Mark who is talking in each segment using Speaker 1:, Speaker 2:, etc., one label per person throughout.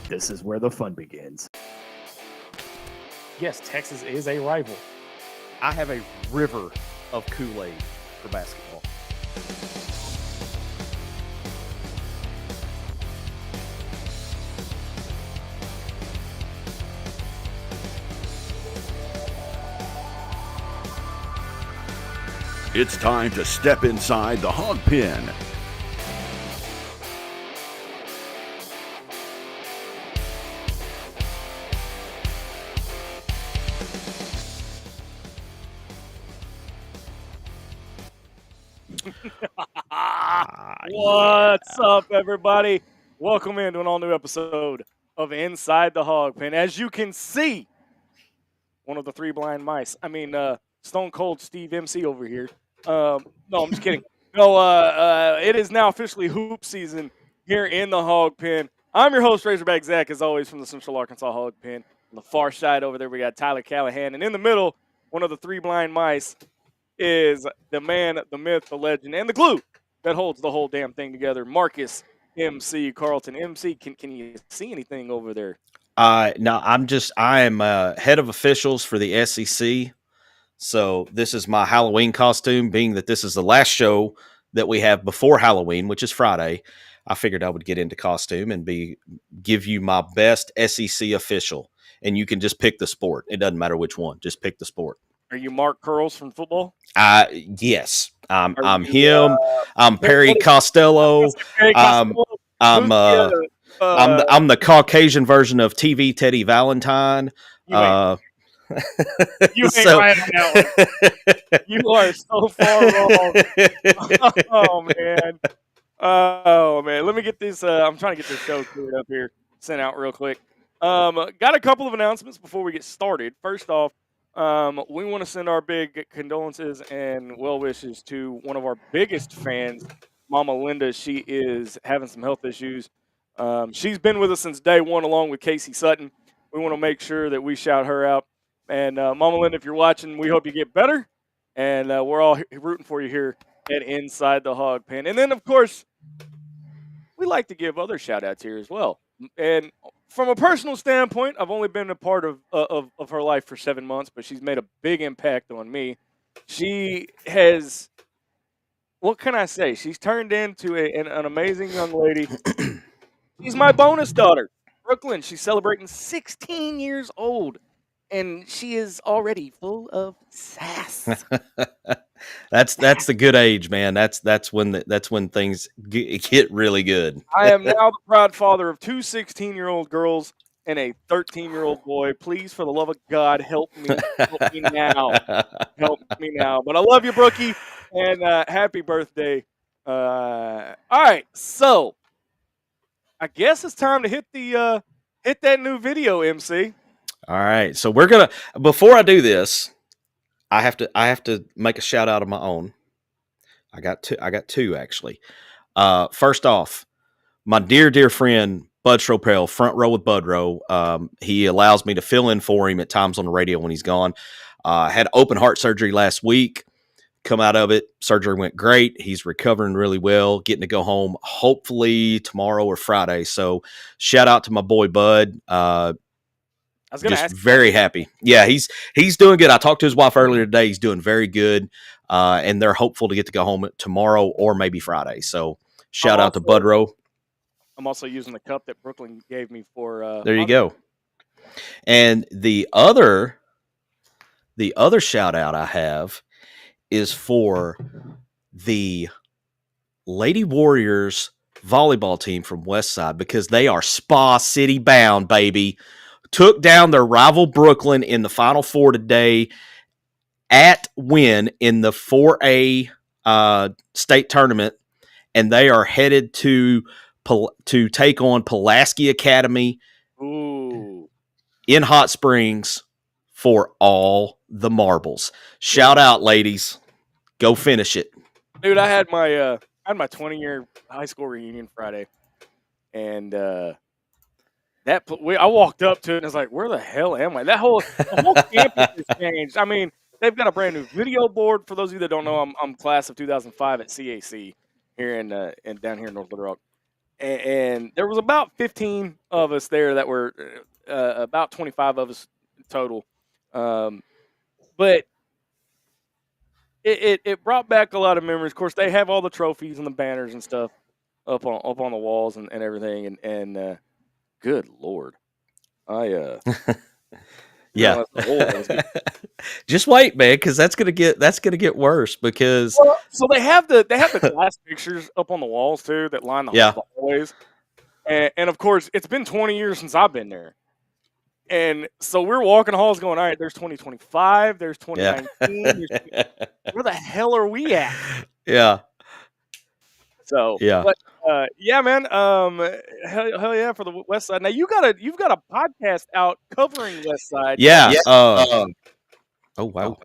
Speaker 1: This is where the fun begins.
Speaker 2: Yes, Texas is a rival.
Speaker 3: I have a river of Kool-Aid for basketball.
Speaker 4: It's time to step inside the hog pen.
Speaker 2: What's up, everybody? Welcome into an all-new episode of Inside the Hog Pen. As you can see, one of the three blind mice. Stone Cold Steve MC over here. No, I'm just kidding. No, it is now officially hoop season here in the Hog Pen. I'm your host, Razorback Zach, as always, from the Central Arkansas Hog Pen. On the far side over there, we got Tyler Callahan. And in the middle, one of the three blind mice is the man, the myth, the legend, and the glue that holds the whole damn thing together, Marcus MC Carlton. MC, can you see anything over there?
Speaker 3: No, I am head of officials for the SEC. So this is my Halloween costume, being that this is the last show that we have before Halloween, which is Friday. I figured I would get into costume and give you my best SEC official. And you can just pick the sport. It doesn't matter which one. Just pick the sport.
Speaker 2: Are you Mark Curls from football?
Speaker 3: Yes. I'm him. I'm Perry Costello. I'm the Caucasian version of TV Teddy Valentine.
Speaker 2: You ain't right on that one. You are so far wrong. Oh man. Let me get this. I'm trying to get this show cleared up here, sent out real quick. Got a couple of announcements before we get started. First off, we want to send our big condolences and well wishes to one of our biggest fans, Mama Linda. She is having some health issues. She's been with us since day one, along with Casey Sutton. We want to make sure that we shout her out. And Mama Linda, if you're watching, we hope you get better. And we're all rooting for you here at Inside the Hog Pen. And then, of course, we like to give other shout outs here as well. And from a personal standpoint, I've only been a part of her life for 7 months, but she's made a big impact on me. She has, what can I say? She's turned into an amazing young lady. She's my bonus daughter, Brooklyn. She's celebrating 16 years old, and she is already full of sass.
Speaker 3: That's the good age, man. That's when things get really good.
Speaker 2: I am now the proud father of two 16-year-old girls and a 13-year-old boy. Please, for the love of God, help me now. Help me now. But I love you, Brookie, and happy birthday. All right, so I guess it's time to hit that new video, MC.
Speaker 3: All right, so we're gonna. Before I do this, I have to make a shout out of my own. I got two actually. First off, my dear friend Bud Stropel, Front Row with Budrow. He allows me to fill in for him at times on the radio when he's gone. Had open heart surgery last week. Come out of it. Surgery went great. He's recovering really well. Getting to go home hopefully tomorrow or Friday. So shout out to my boy Bud.
Speaker 2: I was going to ask.
Speaker 3: Very happy. Yeah, he's doing good. I talked to his wife earlier today. He's doing very good, and they're hopeful to get to go home tomorrow or maybe Friday. So shout out to Budrow.
Speaker 2: I'm also using the cup that Brooklyn gave me for.
Speaker 3: There you go. And the other shout out I have is for the Lady Warriors volleyball team from Westside, because they are Spa City bound, baby. Took down their rival Brooklyn in the Final Four today at Wynn in the 4A state tournament, and they are headed to take on Pulaski Academy in Hot Springs for all the marbles. Shout out, ladies. Go finish it.
Speaker 2: Dude, I had my 20-year high school reunion Friday, and I walked up to it and I was like, where the hell am I? The whole campus has changed. I mean, they've got a brand new video board. For those of you that don't know, I'm class of 2005 at CAC here in down here in North Little Rock. and there was about 15 of us there that were about 25 of us total. But it brought back a lot of memories. Of course, they have all the trophies and the banners and stuff up on the walls and everything. And good Lord,
Speaker 3: Yeah. Just wait, man, because that's gonna get worse. Because
Speaker 2: so they have the glass pictures up on the walls too that line the hallways. And of course, it's been 20 years since I've been there. And so we're walking halls going, all right, there's 2025, there's 2019. Where the hell are we at?
Speaker 3: Yeah.
Speaker 2: So, but, yeah, man. Hell yeah for the West Side. Now you've got a podcast out covering West Side.
Speaker 3: Yeah. Oh, wow.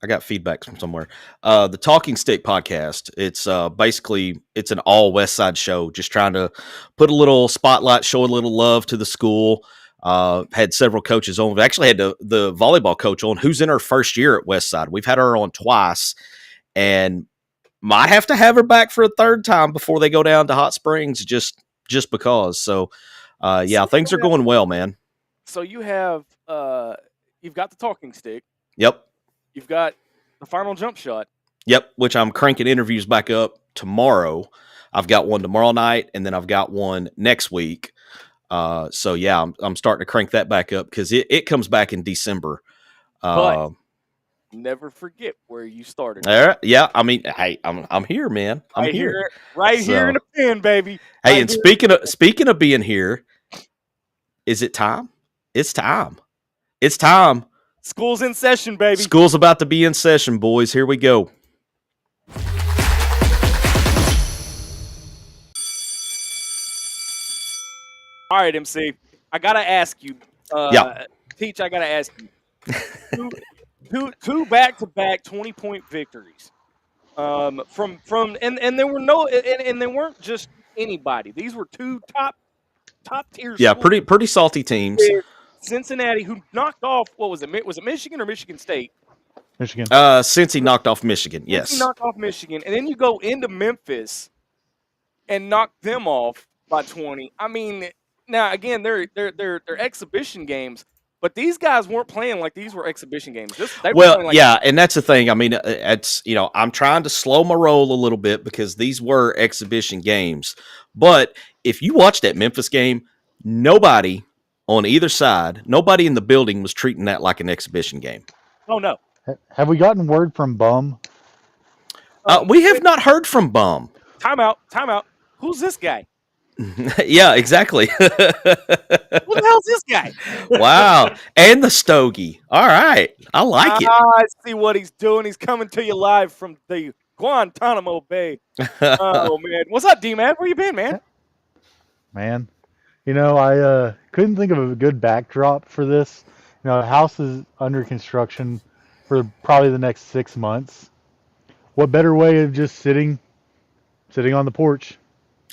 Speaker 3: I got feedback from somewhere. The Talking Stick podcast. It's basically it's an all West Side show, just trying to put a little spotlight, show a little love to the school. Had several coaches on. We actually had the volleyball coach on, who's in her first year at West Side. We've had her on twice, and might have to have her back for a third time before they go down to Hot Springs, just because. So, things are going well, man.
Speaker 2: So you have you've got the Talking Stick.
Speaker 3: Yep.
Speaker 2: You've got the Final Jump Shot.
Speaker 3: Yep, which I'm cranking interviews back up tomorrow. I've got one tomorrow night, and then I've got one next week. So yeah, I'm starting to crank that back up because it comes back in December.
Speaker 2: But never forget where you started.
Speaker 3: Yeah, I mean, hey, I'm here, man. I'm here.
Speaker 2: Here in the pen, baby.
Speaker 3: Hey, and speaking of being here, is it time? It's time. It's time.
Speaker 2: School's in session, baby.
Speaker 3: School's about to be in session, boys. Here we go.
Speaker 2: All right, MC. I gotta ask you. Teach. I gotta ask you. Two back-to-back 20-point victories. And there were and they weren't just anybody. These were two top tier.
Speaker 3: Yeah, pretty salty teams.
Speaker 2: Cincinnati, who knocked off, what was it? Was it Michigan or Michigan State?
Speaker 5: Michigan.
Speaker 3: Since he knocked off Michigan, yes.
Speaker 2: He knocked off Michigan, and then you go into Memphis and knock them off by 20. I mean, now again, they're exhibition games, but these guys weren't playing like these were exhibition games.
Speaker 3: And that's the thing. I mean, it's I'm trying to slow my roll a little bit because these were exhibition games. But if you watch that Memphis game, nobody on either side, nobody in the building was treating that like an exhibition game.
Speaker 2: Oh, no.
Speaker 5: Have we gotten word from Bum?
Speaker 3: We have not heard from Bum.
Speaker 2: Time out. Who's this guy?
Speaker 3: Yeah, exactly.
Speaker 2: Who the hell's this guy?
Speaker 3: Wow. And the stogie. All right. I like it.
Speaker 2: I see what he's doing. He's coming to you live from the Guantanamo Bay. Oh, man. What's up, D-Man? Where you been, man?
Speaker 5: Man. I couldn't think of a good backdrop for this. The house is under construction for probably the next 6 months. What better way of just sitting on the porch?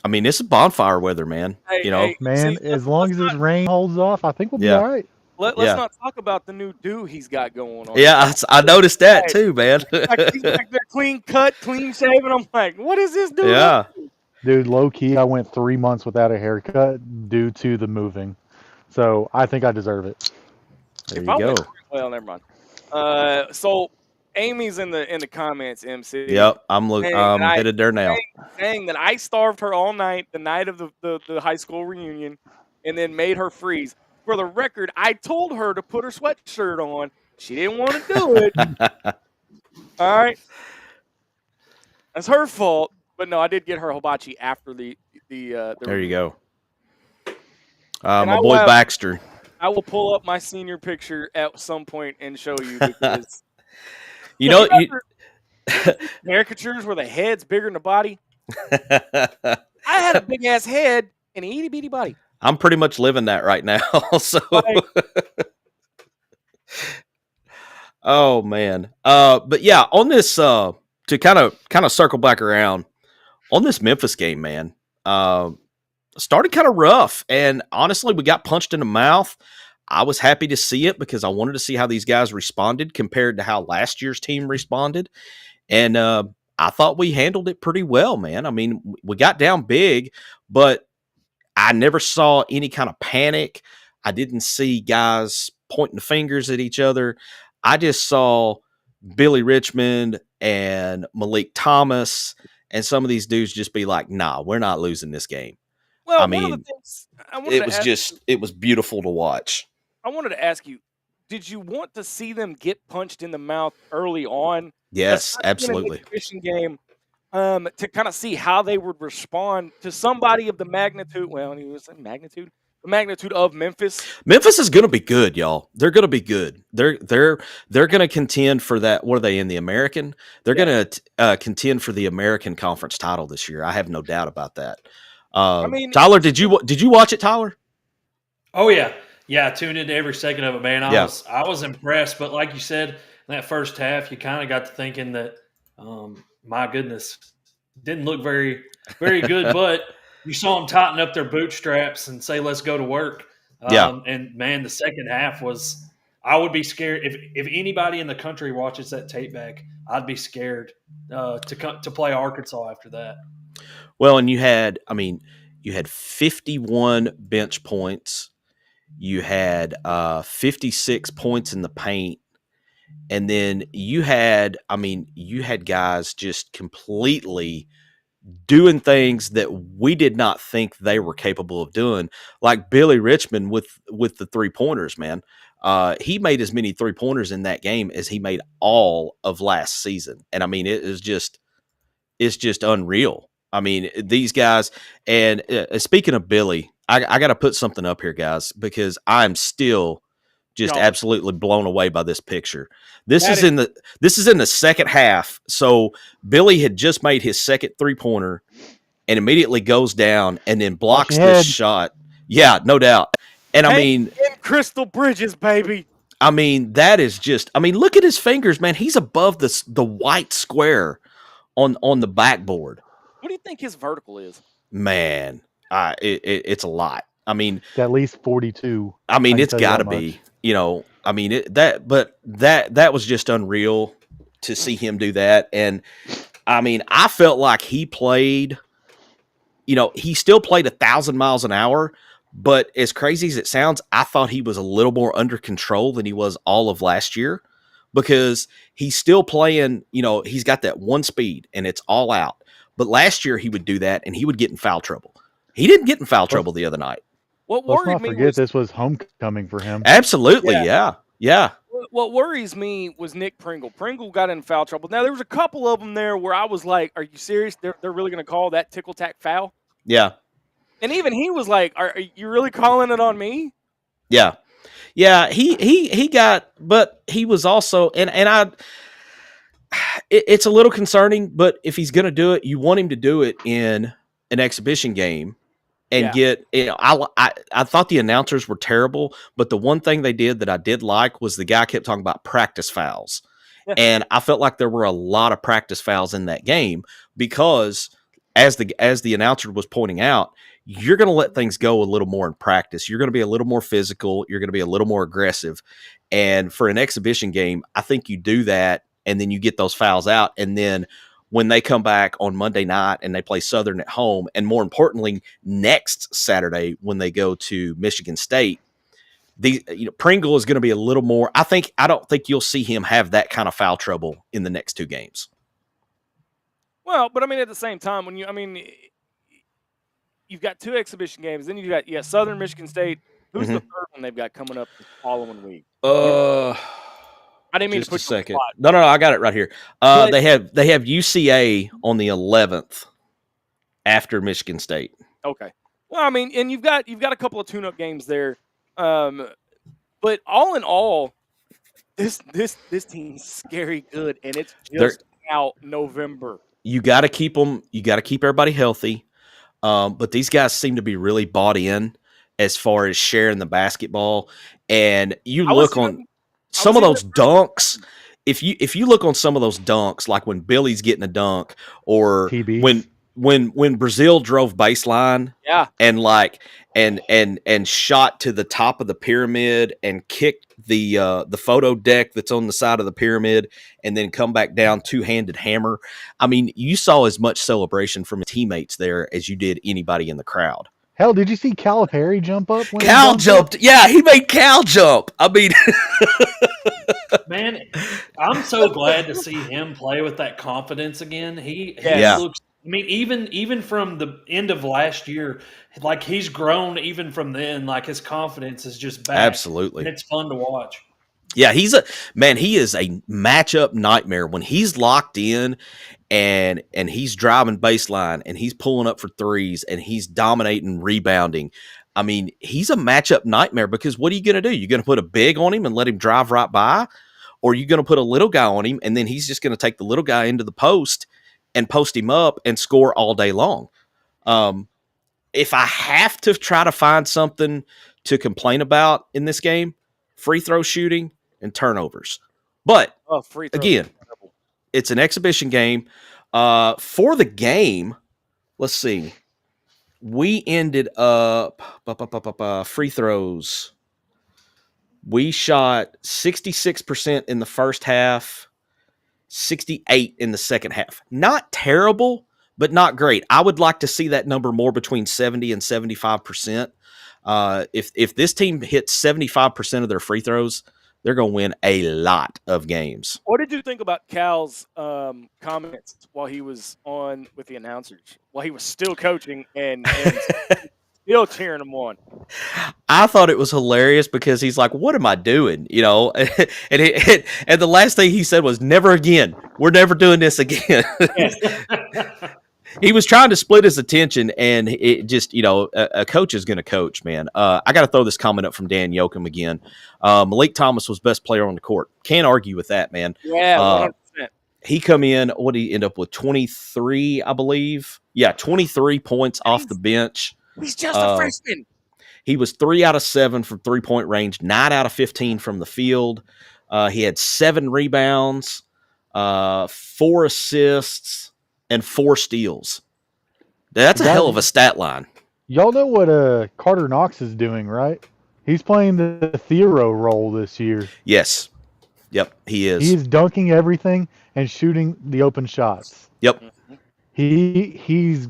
Speaker 3: I mean, it's bonfire weather, man.
Speaker 5: As long as this rain holds off, I think we'll be all right.
Speaker 2: Let's not talk about the new do he's got going on.
Speaker 3: Yeah, I noticed that too, man.
Speaker 2: He's back there clean cut, clean shaven. I'm like, what is this dude?
Speaker 3: Yeah.
Speaker 5: Dude, low key, I went 3 months without a haircut due to the moving. So I think I deserve it.
Speaker 3: There you go.
Speaker 2: Well, never mind. So Amy's in the comments, MC.
Speaker 3: Yep, I'm headed there now.
Speaker 2: Saying that I starved her all night, the night of the high school reunion, and then made her freeze. For the record, I told her to put her sweatshirt on. She didn't want to do it. All right. That's her fault. But no, I did get her hibachi after the
Speaker 3: there you go. My boy Baxter.
Speaker 2: I will pull up my senior picture at some point and show you because caricatures where the head's bigger than the body. I had a big ass head and an itty bitty body.
Speaker 3: I'm pretty much living that right now. So, oh man. But yeah, on this to kind of circle back around on this Memphis game, man. Started kind of rough, and honestly, we got punched in the mouth. I was happy to see it because I wanted to see how these guys responded compared to how last year's team responded. And I thought we handled it pretty well, man. I mean, we got down big, but I never saw any kind of panic. I didn't see guys pointing fingers at each other. I just saw Billy Richmond and Malik Thomas and some of these dudes just be like, nah, we're not losing this game.
Speaker 2: Well,
Speaker 3: I
Speaker 2: one of the
Speaker 3: mean,
Speaker 2: things I wanted to ask you,
Speaker 3: it was beautiful to watch.
Speaker 2: I wanted to ask you, did you want to see them get punched in the mouth early on?
Speaker 3: Yes,
Speaker 2: especially in an
Speaker 3: absolutely.
Speaker 2: exhibition game, to kind of see how they would respond to somebody of the magnitude. Well, he was the magnitude of Memphis.
Speaker 3: Memphis is going to be good, y'all. They're going to be good. They're going to contend for that. What are they in the American? They're going to contend for the American Conference title this year. I have no doubt about that.
Speaker 2: I mean,
Speaker 3: Tyler, did you watch it, Tyler?
Speaker 6: Oh yeah, I tuned into every second of it, man. I was impressed, but like you said, in that first half, you kind of got to thinking that, my goodness, didn't look very, very good. But you saw them tighten up their bootstraps and say, "Let's go to work." And man, the second half was. I would be scared if anybody in the country watches that tape back. I'd be scared to play Arkansas after that.
Speaker 3: Well, and you had 51 bench points. You had 56 points in the paint. And then you had guys just completely doing things that we did not think they were capable of doing, like Billy Richmond with the 3-pointers, man. He made as many 3-pointers in that game as he made all of last season. And I mean, it's just unreal. I mean, these guys, and speaking of Billy, I got to put something up here, guys, because I'm still just absolutely blown away by this picture. This is in the second half. So Billy had just made his second 3-pointer and immediately goes down and then blocks this shot. Yeah, no doubt. And I mean,
Speaker 2: Crystal Bridges, baby.
Speaker 3: I mean, that is just. I mean, look at his fingers, man. He's above the white square on the backboard.
Speaker 2: What do you think his vertical is?
Speaker 3: Man, it's a lot. I mean,
Speaker 5: it's at least 42.
Speaker 3: I mean, it's got to be. You know, I mean, that was just unreal to see him do that. And I mean, I felt like he played, he still played 1,000 miles an hour, but as crazy as it sounds, I thought he was a little more under control than he was all of last year, because he's still playing, he's got that one speed and it's all out. But last year he would do that and he would get in foul trouble. He didn't get in foul trouble the other night.
Speaker 2: What
Speaker 5: Let's
Speaker 2: worried
Speaker 5: not
Speaker 2: me
Speaker 5: forget
Speaker 2: was,
Speaker 5: this was homecoming for him.
Speaker 3: Absolutely, yeah.
Speaker 2: What worries me was Nick Pringle. Pringle got in foul trouble. Now, there was a couple of them there where I was like, are you serious? They're really going to call that tickle-tack foul?
Speaker 3: Yeah.
Speaker 2: And even he was like, are you really calling it on me?
Speaker 3: Yeah. Yeah, he got, but he was also, it's a little concerning, but if he's going to do it, you want him to do it in an exhibition game. And I thought the announcers were terrible, but the one thing they did that I did like was the guy kept talking about practice fouls. Yeah. And I felt like there were a lot of practice fouls in that game because, as the announcer was pointing out, you're going to let things go a little more in practice. You're going to be a little more physical. You're going to be a little more aggressive. And for an exhibition game, I think you do that, and then you get those fouls out, and then when they come back on Monday night and they play Southern at home, and more importantly, next Saturday when they go to Michigan State, Pringle is going to be a little more. I don't think you'll see him have that kind of foul trouble in the next 2 games.
Speaker 2: Well, but I mean, at the same time, you've got 2 exhibition games, then you got Southern, Michigan State. Who's the third one they've got coming up the following week? I didn't mean to put
Speaker 3: you on the spot. No, I got it right here. They have UCA on the 11th after Michigan State.
Speaker 2: Okay. Well, I mean, and you've got a couple of tune-up games there, but all in all, this team's scary good, and it's just out November. You got to keep them. You got to keep everybody healthy, but these guys seem to be really bought in as far as sharing the basketball. And you look on some of those dunks. If you look on some of those dunks, like when Billy's getting a dunk, or when Brazil drove baseline, and shot to the top of the pyramid and kicked the photo deck that's on the side of the pyramid, and then come back down 2-handed hammer. I mean, you saw as much celebration from teammates there as you did anybody in the crowd.
Speaker 5: Hell, did you see Calipari jump up? When
Speaker 3: Cal
Speaker 5: he
Speaker 3: jumped. Yeah, he made Cal jump. I mean,
Speaker 6: Man, I'm so glad to see him play with that confidence again. He
Speaker 3: Yeah.
Speaker 6: looks. I mean, even from the end of last year, like he's grown even from then. Like his confidence is just back.
Speaker 3: absolutely.
Speaker 6: And it's fun to watch.
Speaker 3: Yeah, he is a matchup nightmare when he's locked in and he's driving baseline and he's pulling up for threes and he's dominating rebounding. I mean, he's a matchup nightmare because what are you going to do? You're going to put a big on him and let him drive right by, or you're going to put a little guy on him and then he's just going to take the little guy into the post and post him up and score all day long. If I have to try to find something to complain about in this game, free throw shooting and turnovers. But
Speaker 2: free throws.
Speaker 3: again, it's an exhibition game. For the game, let's see. We ended up free throws. We shot 66% in the first half, 68 in the second half. Not terrible, but not great. I would like to see that number more between 70 and 75%. If this team hits 75% of their free throws, they're going to win a lot of games.
Speaker 2: What did you think about Cal's comments while he was on with the announcers, while he was still coaching and still cheering them on?
Speaker 3: I thought it was hilarious because he's like, "What am I doing?" You know, and the last thing he said was, "Never again. We're never doing this again." He was trying to split his attention, and it just, a coach is going to coach, man. I got to throw this comment up from Dan Yoakum again. Malik Thomas was best player on the court. Can't argue with that, man.
Speaker 2: Yeah, 100%.
Speaker 3: He come in, what did he end up with? 23, I believe. Yeah, 23 points off the bench.
Speaker 2: He's just a freshman.
Speaker 3: He was 3 out of 7 from three-point range, 9 out of 15 from the field. He had 7 rebounds, 4 assists, and 4 steals. That's a hell of a stat line.
Speaker 5: Y'all know what Carter Knox is doing, right? He's playing the Theoro role this year.
Speaker 3: Yes. Yep, he is.
Speaker 5: He's dunking everything and shooting the open shots.
Speaker 3: Yep.
Speaker 5: He's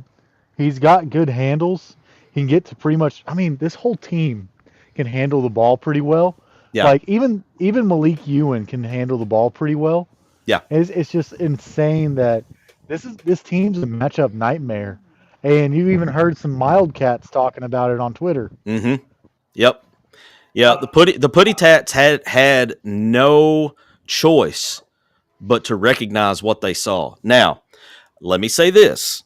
Speaker 5: got good handles. He can get to pretty much. I mean, this whole team can handle the ball pretty well.
Speaker 3: Yeah.
Speaker 5: Like even Malik Ewan can handle the ball pretty well.
Speaker 3: Yeah.
Speaker 5: It's just insane that this team's a matchup nightmare. And you even heard some Wildcats talking about it on Twitter.
Speaker 3: Mm-hmm. Yep. Yeah, the Putty Tats had no choice but to recognize what they saw. Now, let me say this.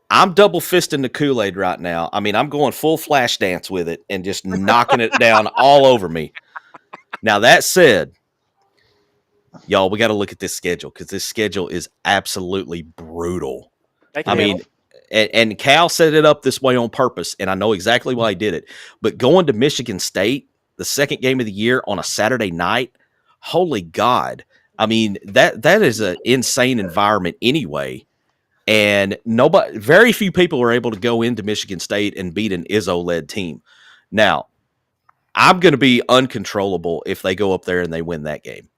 Speaker 3: I'm double fisting the Kool-Aid right now. I mean, I'm going full flash dance with it and just knocking it down all over me. Now, that said, y'all, we got to look at this schedule because this schedule is absolutely brutal. I mean, and Cal set it up this way on purpose, and I know exactly why he did it. But going to Michigan State, the second game of the year on a Saturday night, holy God. I mean, that is an insane environment anyway. And very few people are able to go into Michigan State and beat an Izzo-led team. Now, I'm going to be uncontrollable if they go up there and they win that game.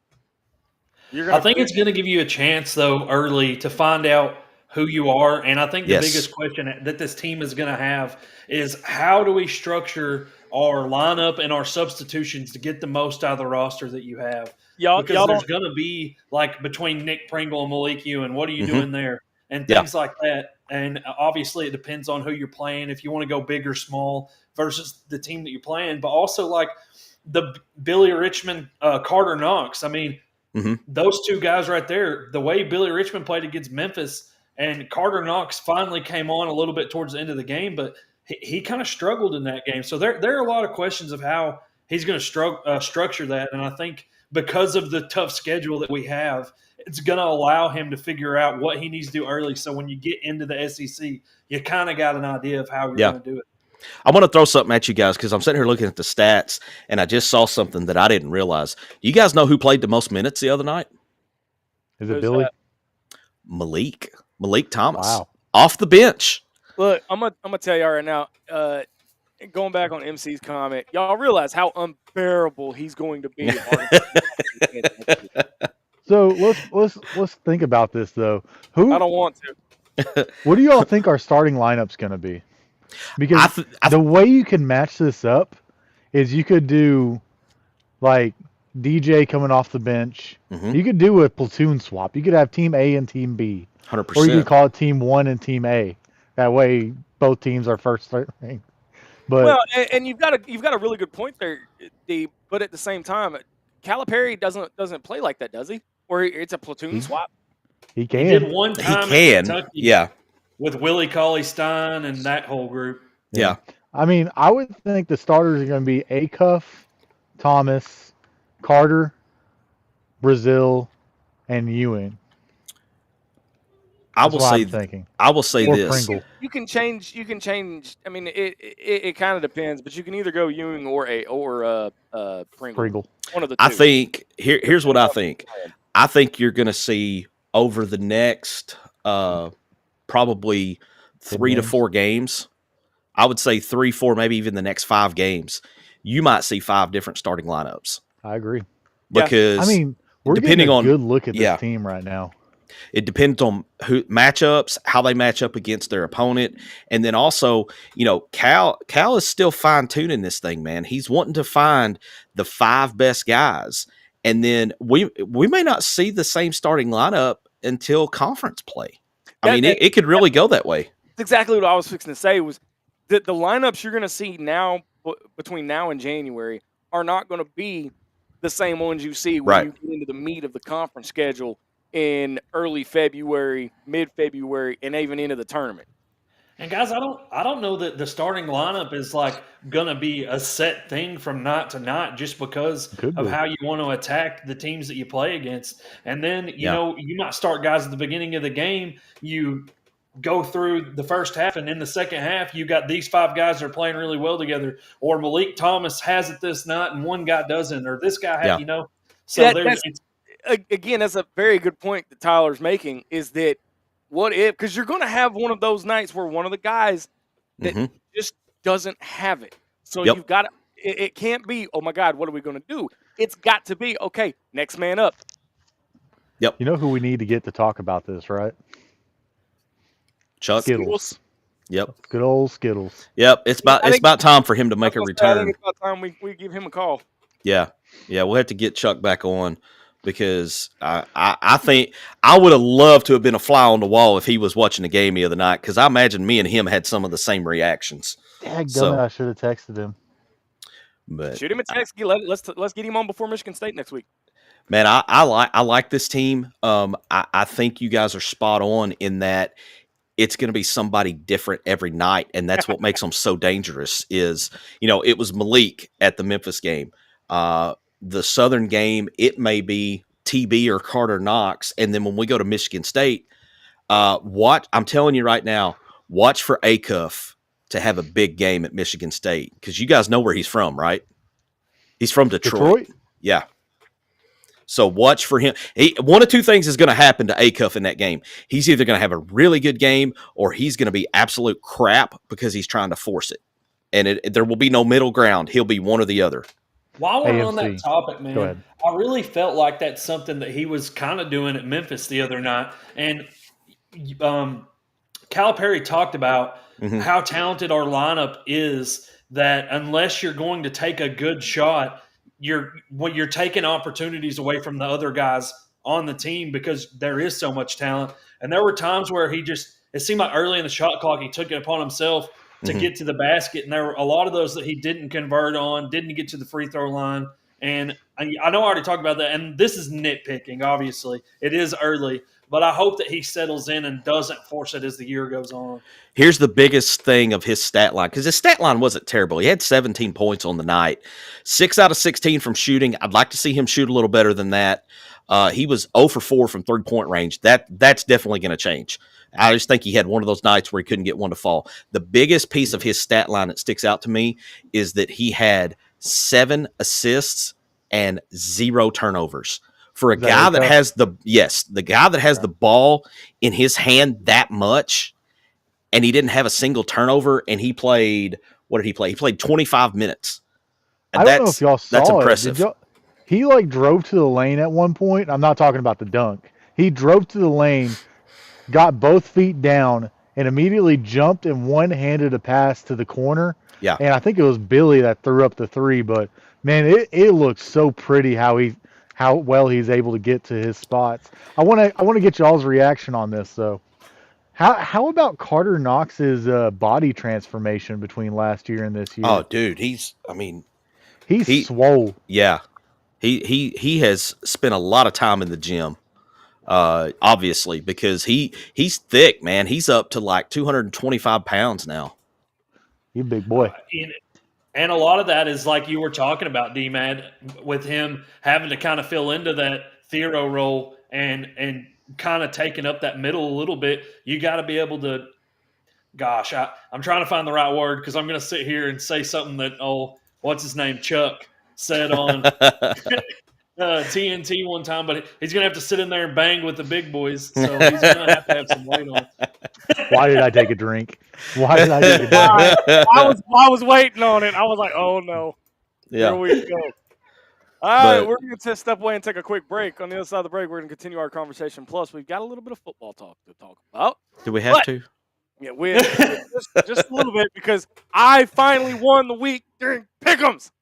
Speaker 6: I think it's going to give you a chance, though, early to find out who you are. And I think the biggest question that this team is going to have is how do we structure our lineup and our substitutions to get the most out of the roster that you have? Because there's going to be, like, between Nick Pringle and Malik Ewan, what are you doing there? And things like that. And obviously it depends on who you're playing, if you want to go big or small versus the team that you're playing. But also, like, the Billy Richmond, Carter Knox. I mean, those two guys right there, the way Billy Richmond played against Memphis and Carter Knox finally came on a little bit towards the end of the game, but he kind of struggled in that game. So there are a lot of questions of how he's going to structure that. And I think because of the tough schedule that we have, it's going to allow him to figure out what he needs to do early. So when you get into the SEC, you kind of got an idea of how you're going to do it.
Speaker 3: I want to throw something at you guys because I'm sitting here looking at the stats, and I just saw something that I didn't realize. You guys know who played the most minutes the other night?
Speaker 5: Is it Billy?
Speaker 3: Malik Thomas.
Speaker 5: Wow.
Speaker 3: Off the bench.
Speaker 2: Look, I'm gonna tell y'all right now, going back on MC's comment, y'all realize how unbearable he's going to be.
Speaker 5: So let's think about this though.
Speaker 2: I don't want to.
Speaker 5: What do y'all think our starting lineup's going to be? Because the way you can match this up is you could do like DJ coming off the bench.
Speaker 3: Mhm.
Speaker 5: You could do a platoon swap. You could have Team A and Team B.
Speaker 3: 100%.
Speaker 5: Or you could call it Team 1 and Team A. That way both teams are first ranked. But
Speaker 2: well, and you've got a really good point there, D. But at the same time, Calipari doesn't play like that, does he? Or it's a platoon swap.
Speaker 5: he
Speaker 6: He
Speaker 5: can.
Speaker 6: did one time
Speaker 3: He can.
Speaker 6: in Kentucky
Speaker 3: Yeah.
Speaker 6: with Willie Cauley-Stein and that whole group.
Speaker 3: Yeah.
Speaker 5: I mean, I would think the starters are going to be Acuff, Thomas, Carter, Brazil, and Ewing.
Speaker 3: I
Speaker 5: That's
Speaker 3: will
Speaker 5: what
Speaker 3: say
Speaker 5: I'm thinking.
Speaker 3: I will say
Speaker 5: Or
Speaker 3: this.
Speaker 5: Pringle.
Speaker 2: You can change. I mean, it kind of depends, but you can either go Ewing or Pringle.
Speaker 5: Pringle.
Speaker 2: One of the two.
Speaker 3: I think here's what I think. I think you're going to see over the next probably 3 to 4 games. I would say 3, 4, maybe even the next 5 games. You might see 5 different starting lineups
Speaker 5: I agree.
Speaker 3: because
Speaker 5: I mean, we're
Speaker 3: depending
Speaker 5: getting a
Speaker 3: on-
Speaker 5: good look at this
Speaker 3: yeah.
Speaker 5: team right now.
Speaker 3: it depends on who matchups, how they match up against their opponent, and then also, Cal is still fine tuning this thing, man. He's wanting to find the 5 best guys, and then we may not see the same starting lineup until conference play. It could really go that way.
Speaker 2: That's exactly what I was fixing to say. Was that the lineups you're going to see now between now and January are not going to be the same ones you see when you get into the meat of the conference schedule in early February, mid-February, and even into the tournament.
Speaker 6: And guys, I don't know that the starting lineup is like gonna be a set thing from night to night just because of how you want to attack the teams that you play against. And then you might start guys at the beginning of the game. You go through the first half, and in the second half, you got these 5 guys that are playing really well together. Or Malik Thomas has it this night, and one guy doesn't. Or this guy has, So
Speaker 2: again, that's a very good point that Tyler's making. Is that what if? Because you're going to have one of those nights where one of the guys that just doesn't have it. So you've got to. It can't be. Oh my God, what are we going to do? It's got to be okay. Next man up.
Speaker 3: Yep.
Speaker 5: You know who we need to get to talk about this, right?
Speaker 3: Chuck.
Speaker 5: Skittles.
Speaker 3: Yep.
Speaker 5: Good old Skittles.
Speaker 3: Yep. It's about time for him to make a return.
Speaker 2: I think it's about time we give him a call.
Speaker 3: Yeah. We'll have to get Chuck back on because I think I would have loved to have been a fly on the wall if he was watching the game the other night because I imagine me and him had some of the same reactions.
Speaker 5: Daggone, I should have texted him.
Speaker 3: But
Speaker 2: shoot him a text. Let's get him on before Michigan State next week.
Speaker 3: Man, I like this team. I think you guys are spot on in that it's going to be somebody different every night, and that's what makes them so dangerous. Is it was Malik at the Memphis game, the Southern game. It may be TB or Carter Knox, and then when we go to Michigan State, I'm telling you right now, watch for Acuff to have a big game at Michigan State because you guys know where he's from, right? He's from Detroit. Yeah. So watch for him. One of 2 things is going to happen to Acuff in that game. He's either going to have a really good game or he's going to be absolute crap because he's trying to force it. And there will be no middle ground. He'll be one or the other.
Speaker 6: While we're on that topic,
Speaker 5: Go
Speaker 6: man,
Speaker 5: ahead.
Speaker 6: I really felt like that's something that he was kind of doing at Memphis the other night. And Calipari talked about how talented our lineup is, that unless you're going to take a good shot, you're taking opportunities away from the other guys on the team because there is so much talent. And there were times where it seemed like early in the shot clock, he took it upon himself to get to the basket. And there were a lot of those that he didn't convert on, didn't get to the free throw line. And I know I already talked about that. And this is nitpicking, obviously. It is early. But I hope that he settles in and doesn't force it as the year goes on.
Speaker 3: Here's the biggest thing of his stat line, because his stat line wasn't terrible. He had 17 points on the night, 6 out of 16 from shooting. I'd like to see him shoot a little better than that. He was 0 for 4 from 3-point range. That's definitely going to change. I just think he had one of those nights where he couldn't get one to fall. The biggest piece of his stat line that sticks out to me is that he had 7 assists and 0 turnovers. For a guy that has the ball in his hand that much, and he didn't have a single turnover, and he played, what did he play? He played 25 minutes. And
Speaker 5: I don't know if y'all saw
Speaker 3: that's
Speaker 5: it.
Speaker 3: impressive.
Speaker 5: He drove to the lane at one point. I'm not talking about the dunk. He drove to the lane, got both feet down, and immediately jumped and one-handed a pass to the corner.
Speaker 3: Yeah.
Speaker 5: And I think it was Billy that threw up the 3, but man, it looks so pretty how well he's able to get to his spots. I want to get y'all's reaction on this though. How about Carter Knox's body transformation between last year and this year?
Speaker 3: Oh, dude, he's
Speaker 5: swole.
Speaker 3: Yeah. He has spent a lot of time in the gym. Obviously, because he's thick, man. He's up to like 225 pounds now.
Speaker 5: You big boy.
Speaker 6: And a lot of that is like you were talking about, D-Man, with him having to kind of fill into that Theo role and kind of taking up that middle a little bit. You got to be able to, gosh, I'm trying to find the right word because I'm going to sit here and say something that, what's his name, Chuck, said on TNT one time, but he's going to have to sit in there and bang with the big boys, so he's going to have some weight on.
Speaker 5: Why did I take a drink? Why did I take a drink?
Speaker 2: I was waiting on it. I was like, oh no.
Speaker 3: Yeah.
Speaker 2: Here we go. All right, we're going to step away and take a quick break. On the other side of the break, we're going to continue our conversation. Plus, we've got a little bit of football talk to talk about.
Speaker 3: Do we have to?
Speaker 2: Yeah, we just a little bit because I finally won the week during Pick'ems.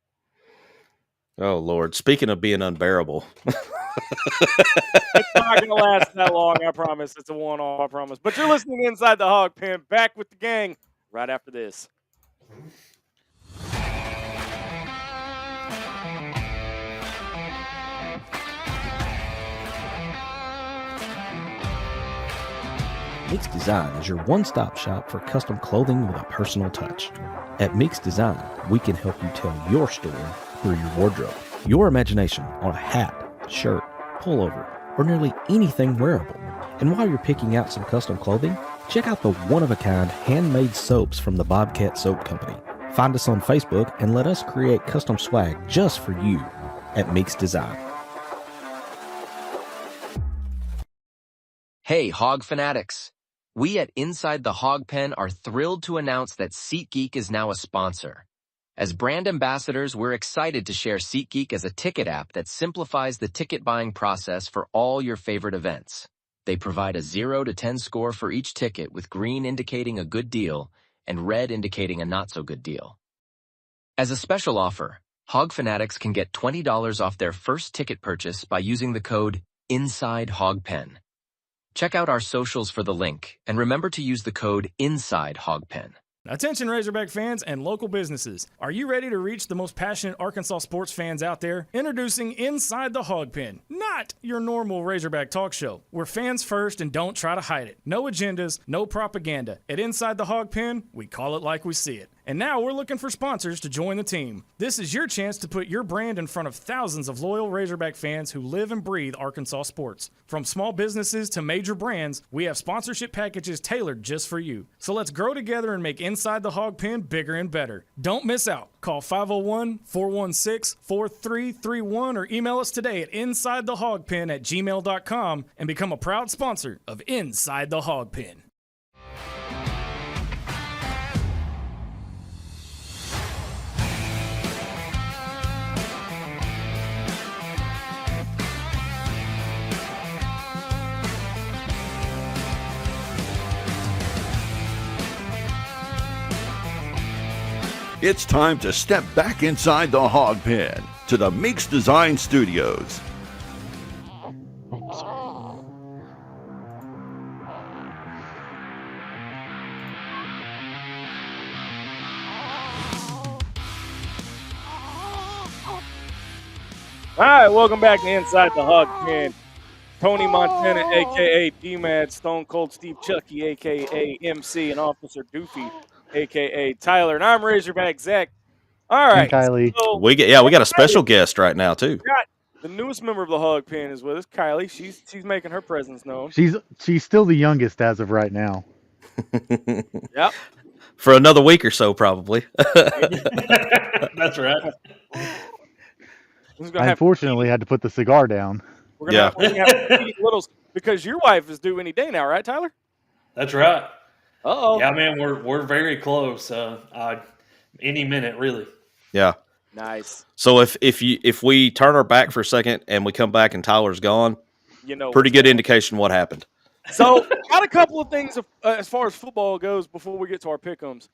Speaker 3: Oh, Lord. Speaking of being unbearable.
Speaker 2: It's not going to last that long, I promise. It's a one-off, I promise. But you're listening Inside the Hog Pen. Back with the gang right after this.
Speaker 7: Meeks Design is your one-stop shop for custom clothing with a personal touch. At Meeks Design, we can help you tell your story through your wardrobe. Your imagination on a hat, shirt, pullover, or nearly anything wearable. And while you're picking out some custom clothing, check out the one-of-a-kind handmade soaps from the Bobcat Soap Company. Find us on Facebook and let us create custom swag just for you at Meeks Design.
Speaker 8: Hey, Hog fanatics. We at Inside the Hog Pen are thrilled to announce that SeatGeek is now a sponsor. As brand ambassadors, we're excited to share SeatGeek as a ticket app that simplifies the ticket buying process for all your favorite events. They provide a 0 to 10 score for each ticket, with green indicating a good deal and red indicating a not-so-good deal. As a special offer, Hog fanatics can get $20 off their first ticket purchase by using the code INSIDEHOGPEN. Check out our socials for the link, and remember to use the code INSIDEHOGPEN.
Speaker 9: Attention Razorback fans and local businesses. Are you ready to reach the most passionate Arkansas sports fans out there? Introducing Inside the Hog Pen, not your normal Razorback talk show. We're fans first and don't try to hide it. No agendas, no propaganda. At Inside the Hog Pen, we call it like we see it. And now we're looking for sponsors to join the team. This is your chance to put your brand in front of thousands of loyal Razorback fans who live and breathe Arkansas sports. From small businesses to major brands, we have sponsorship packages tailored just for you. So let's grow together and make Inside the Hog Pen bigger and better. Don't miss out. Call 501-416-4331 or email us today at insidethehogpen@gmail.com and become a proud sponsor of Inside the Hog Pen.
Speaker 4: It's time to step back inside the hog pen to the Meeks Design Studios.
Speaker 2: All right, welcome back to Inside the Hog Pen. Tony Montana, a.k.a. D-Mad, Stone Cold Steve Chucky, a.k.a. MC, and Officer Doofy, a.k.a. Tyler. And I'm Razorback Zach. All right.
Speaker 5: And Kylie.
Speaker 2: So,
Speaker 3: We got a special guest right now, too.
Speaker 2: the newest member of the Hog Pen is with us, Kylie. She's making her presence known.
Speaker 5: She's still the youngest as of right now.
Speaker 2: Yep.
Speaker 3: For another week or so, probably.
Speaker 6: That's right.
Speaker 5: I unfortunately had to put the cigar down.
Speaker 2: We're gonna have littles because your wife is due any day now, right, Tyler?
Speaker 6: That's right.
Speaker 2: Uh-oh.
Speaker 6: Yeah, man, we're very close. Any minute, really.
Speaker 3: Yeah.
Speaker 2: Nice.
Speaker 3: So if we turn our back for a second and we come back and Tyler's gone,
Speaker 2: You know,
Speaker 3: pretty good indication what happened.
Speaker 2: So, got a couple of things as far as football goes before we get to our pick'ems.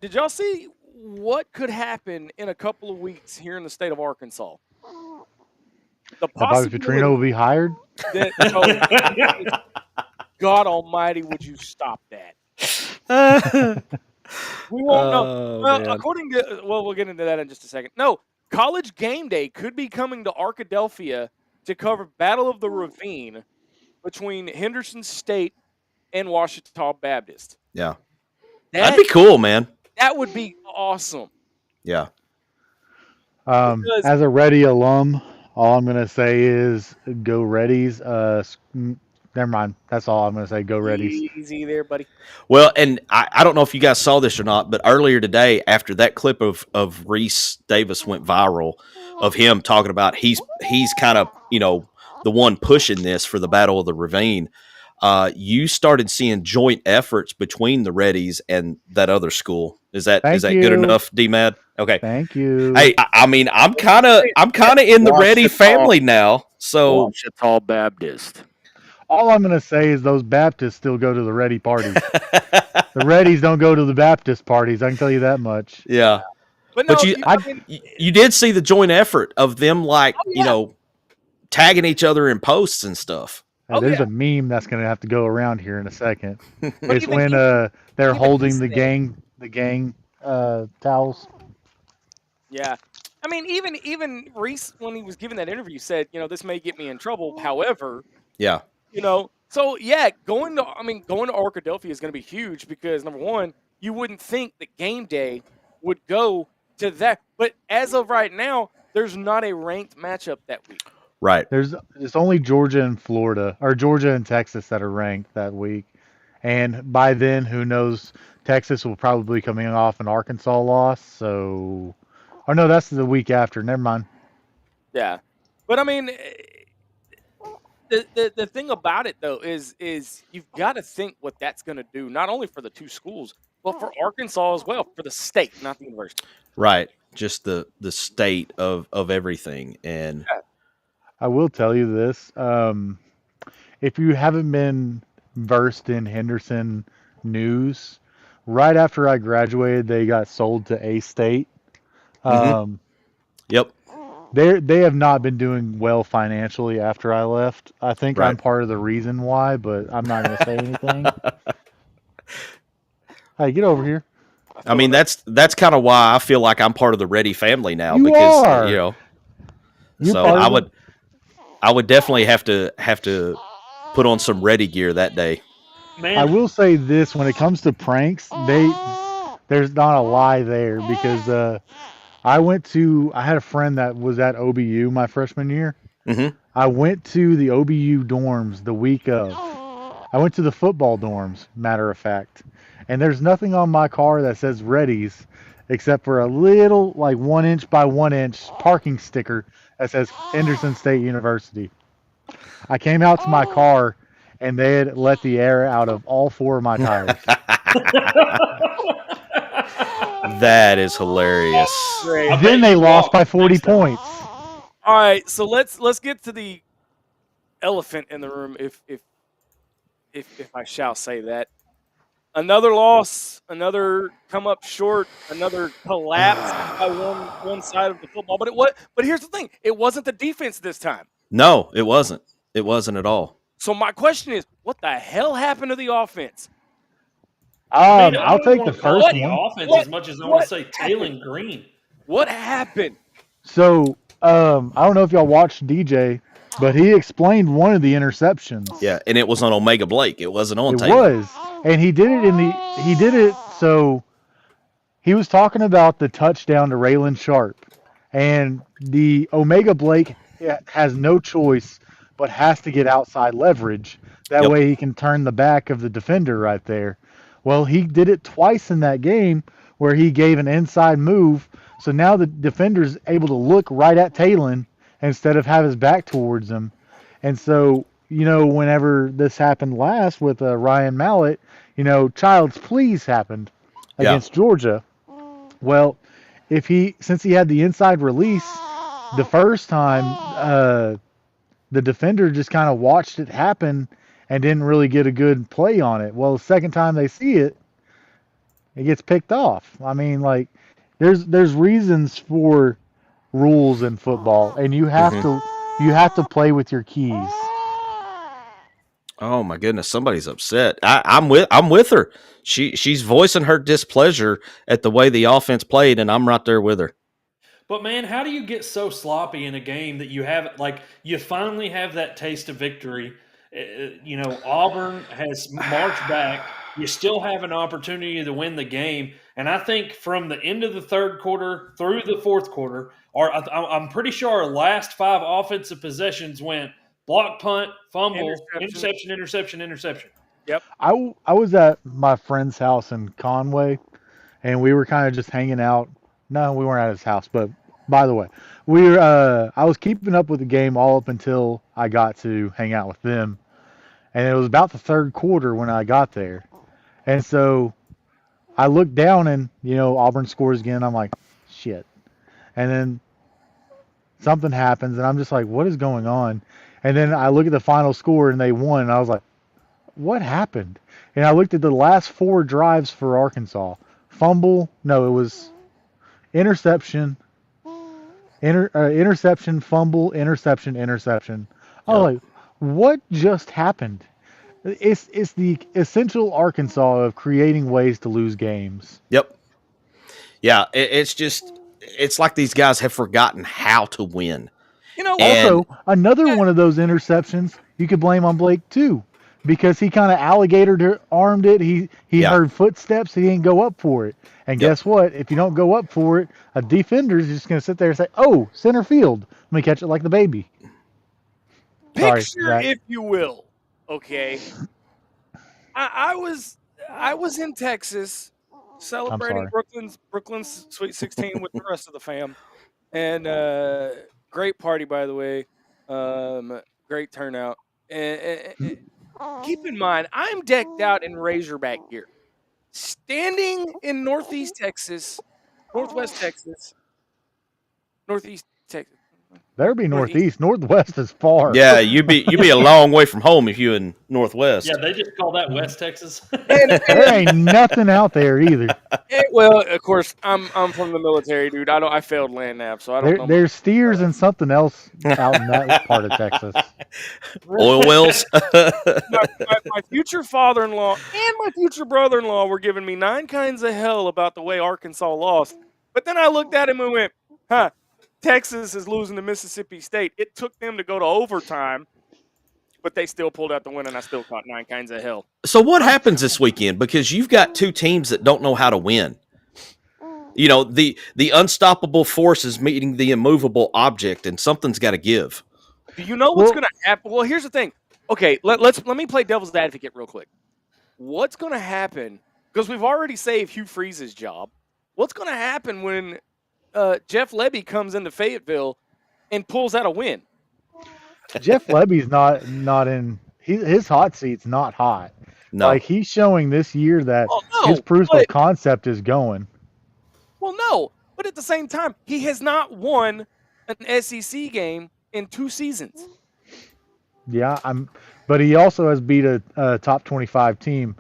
Speaker 2: Did y'all see what could happen in a couple of weeks here in the state of Arkansas? The
Speaker 5: Bobby Petrino will be hired.
Speaker 2: God Almighty, would you stop that? We won't know. Well, according to we'll get into that in just a second. No, College Game Day could be coming to Arkadelphia to cover Battle of the Ravine between Henderson State and Ouachita Baptist.
Speaker 3: Yeah. That'd be cool, man.
Speaker 2: That would be awesome.
Speaker 3: Yeah.
Speaker 5: As a Ready alum, all I'm going to say is go Reddies. Never mind. That's all I'm going to say. Go Reddies.
Speaker 2: Easy there, buddy.
Speaker 3: Well, and I don't know if you guys saw this or not, but earlier today, after that clip of Reese Davis went viral, of him talking about he's kind of, the one pushing this for the Battle of the Ravine, you started seeing joint efforts between the Reddies and that other school. Is that good enough, D-Mad? Okay.
Speaker 5: Thank you.
Speaker 3: Hey, I mean, I'm kind of in the Reddy family now. So
Speaker 1: Ouachita Baptist.
Speaker 5: All I'm going to say is those Baptists still go to the Ready parties. The Reddies don't go to the Baptist parties. I can tell you that much.
Speaker 3: Yeah. But you did see the joint effort of them, tagging each other in posts and stuff.
Speaker 5: There's a meme that's going to have to go around here in a second. It's when they're holding the gang towels.
Speaker 2: Yeah. I mean, even Reese, when he was giving that interview, said, this may get me in trouble. However,
Speaker 3: yeah.
Speaker 2: So yeah, going to Arkadelphia is going to be huge because number one, you wouldn't think that game day would go to that, but as of right now, there's not a ranked matchup that week.
Speaker 3: Right.
Speaker 5: It's only Georgia and Florida, or Georgia and Texas, that are ranked that week, and by then, who knows? Texas will probably be coming off an Arkansas loss. So, oh no, that's the week after. Never mind.
Speaker 2: Yeah, but I mean. The thing about it though is you've got to think what that's going to do not only for the two schools but for Arkansas as well, for the state, not the university.
Speaker 3: Right, just the state of everything. And
Speaker 5: I will tell you this: if you haven't been versed in Henderson news, right after I graduated, they got sold to A-State.
Speaker 3: Yep.
Speaker 5: They have not been doing well financially after I left. I think I'm part of the reason why, but I'm not going to say anything. Hey, get over here.
Speaker 3: I mean, that's kind of why I feel like I'm part of the Reddy family now.
Speaker 5: You
Speaker 3: because
Speaker 5: are.
Speaker 3: So I would definitely have to put on some Reddy gear that day.
Speaker 6: Man.
Speaker 5: I will say this: when it comes to pranks, there's not a lie there, because I had a friend that was at OBU my freshman year.
Speaker 3: Mm-hmm.
Speaker 5: I went to the OBU dorms the week of. I went to the football dorms, matter of fact. And there's nothing on my car that says Reddies except for a little, 1 inch by 1 inch parking sticker that says Henderson State University. I came out to my car and they had let the air out of all 4 of my tires.
Speaker 3: That is hilarious.
Speaker 5: Then they lost by 40 points.
Speaker 2: All right, so let's get to the elephant in the room, if I shall say that. Another loss, another come up short, another collapse by one side of the football. But here's the thing: it wasn't the defense this time.
Speaker 3: No, it wasn't. It wasn't at all.
Speaker 2: So my question is, what the hell happened to the offense?
Speaker 5: I'll take the first one.
Speaker 6: Offense as much as I want to say Taylor Green.
Speaker 2: What happened?
Speaker 5: So I don't know if y'all watched DJ, but he explained one of the interceptions.
Speaker 3: Yeah, and it was on Omega Blake. It wasn't on Taylor.
Speaker 5: It was, and he did it. So he was talking about the touchdown to Raylan Sharp, and the Omega Blake has no choice but has to get outside leverage. That way he can turn the back of the defender right there. Well, he did it twice in that game where he gave an inside move. So now the defender's able to look right at Talon instead of have his back towards him. And so, whenever this happened last with Ryan Mallett, Child's Please happened against Georgia. Well, since he had the inside release the first time, the defender just kind of watched it happen and didn't really get a good play on it. Well, the second time they see it, it gets picked off. I mean, like, there's reasons for rules in football, and you have to play with your keys.
Speaker 3: Oh my goodness, somebody's upset. I'm with her. She's voicing her displeasure at the way the offense played, and I'm right there with her.
Speaker 6: But man, how do you get so sloppy in a game that you have, like, you finally have that taste of victory? Auburn has marched back. You still have an opportunity to win the game, and I think from the end of the third quarter through the fourth quarter, I'm pretty sure our last 5 offensive possessions went block, punt, fumble, interception.
Speaker 2: Yep.
Speaker 5: I was at my friend's house in Conway, and we were kind of just hanging out. No, we weren't at his house, but by the way, I was keeping up with the game all up until I got to hang out with them, and it was about the third quarter when I got there, and so I looked down and Auburn scores again. I'm like, shit, and then something happens, and I'm just like, what is going on? And then I look at the final score, and they won, and I was like, what happened? And I looked at the last 4 drives for Arkansas. Fumble, no, it was interception, interception, fumble, interception. I was like, what just happened? It's the essential Arkansas of creating ways to lose games.
Speaker 3: Yep. Yeah, it's like these guys have forgotten how to win.
Speaker 5: Also, another one of those interceptions you could blame on Blake too, because he kind of alligator armed it. He heard footsteps. He didn't go up for it. And guess what? If you don't go up for it, a defender is just going to sit there and say, "Oh, center field. Let me catch it like the baby."
Speaker 2: Picture, if you will. Okay. I was in Texas celebrating Brooklyn's Sweet 16 with the rest of the fam, and great party, by the way. Great turnout. And keep in mind, I'm decked out in Razorback gear, standing in Northwest Texas.
Speaker 5: There'd be Northeast. Northwest is far.
Speaker 3: Yeah, you'd be a long way from home if you in Northwest.
Speaker 6: Yeah, they just call that West Texas.
Speaker 5: There ain't nothing out there either.
Speaker 2: Well, of course, I'm from the military, dude. I failed land nav, so I don't know.
Speaker 5: There's steers and something else out in that part of Texas.
Speaker 3: Oil wells.
Speaker 2: my future father-in-law and my future brother-in-law were giving me 9 kinds of hell about the way Arkansas lost. But then I looked at him and went, huh, Texas is losing to Mississippi State. It took them to go to overtime, but they still pulled out the win, and I still caught 9 kinds of hell.
Speaker 3: So what happens this weekend? Because you've got 2 teams that don't know how to win. The unstoppable force is meeting the immovable object, and something's got to give.
Speaker 2: Do you know what's going to happen? Well, here's the thing. Okay, let me play devil's advocate real quick. What's going to happen? Because we've already saved Hugh Freeze's job. What's going to happen when Jeff Lebby comes into Fayetteville and pulls out a win?
Speaker 5: Jeff Lebby's not in his hot seat's not hot.
Speaker 3: No.
Speaker 5: Like, he's showing this year that his proof of concept is going.
Speaker 2: Well, no, but at the same time, he has not won an SEC game in 2 seasons.
Speaker 5: Yeah, but he also has beat a top 25 team.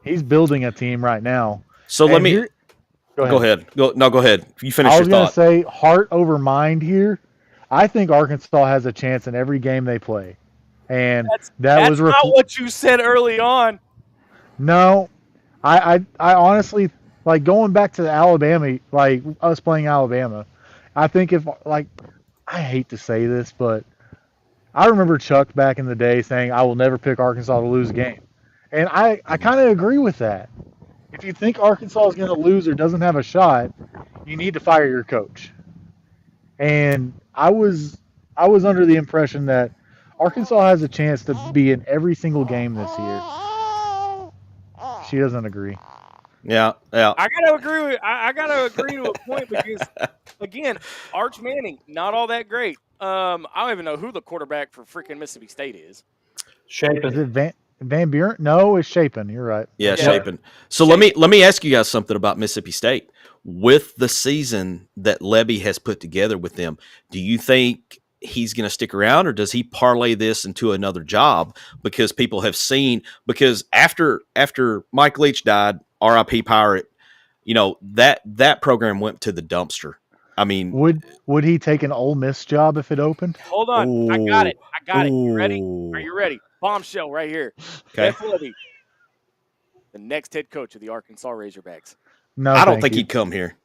Speaker 5: He's building a team right now.
Speaker 3: So
Speaker 5: Go
Speaker 3: ahead. Go ahead. You finish your thought.
Speaker 5: I was going to say heart over mind here. I think Arkansas has a chance in every game they play. And that's not
Speaker 2: what you said early on.
Speaker 5: No. I honestly, like, going back to Alabama, like us playing Alabama, I think I hate to say this, but I remember Chuck back in the day saying, I will never pick Arkansas to lose a game. And I kind of agree with that. If you think Arkansas is going to lose or doesn't have a shot, you need to fire your coach. And I was under the impression that Arkansas has a chance to be in every single game this year. She doesn't agree.
Speaker 3: Yeah.
Speaker 2: I gotta agree to a point because, again, Arch Manning, not all that great. I don't even know who the quarterback for freaking Mississippi State is.
Speaker 6: Shapen.
Speaker 5: Is it Van Buren? No, it's Shapen. You're right.
Speaker 3: Yeah, Shapen. So let me ask you guys something about Mississippi State. With the season that Lebby has put together with them, do you think he's going to stick around, or does he parlay this into another job? Because people have seen, because after Mike Leach died, RIP Pirate, that program went to the dumpster. I mean,
Speaker 5: would he take an Ole Miss job if it opened?
Speaker 2: Hold on. I got it. You ready? Are you ready? Bombshell right here.
Speaker 3: Okay.
Speaker 2: Jeff Lebby, the next head coach of the Arkansas Razorbacks.
Speaker 5: No,
Speaker 3: I don't think he'd come here.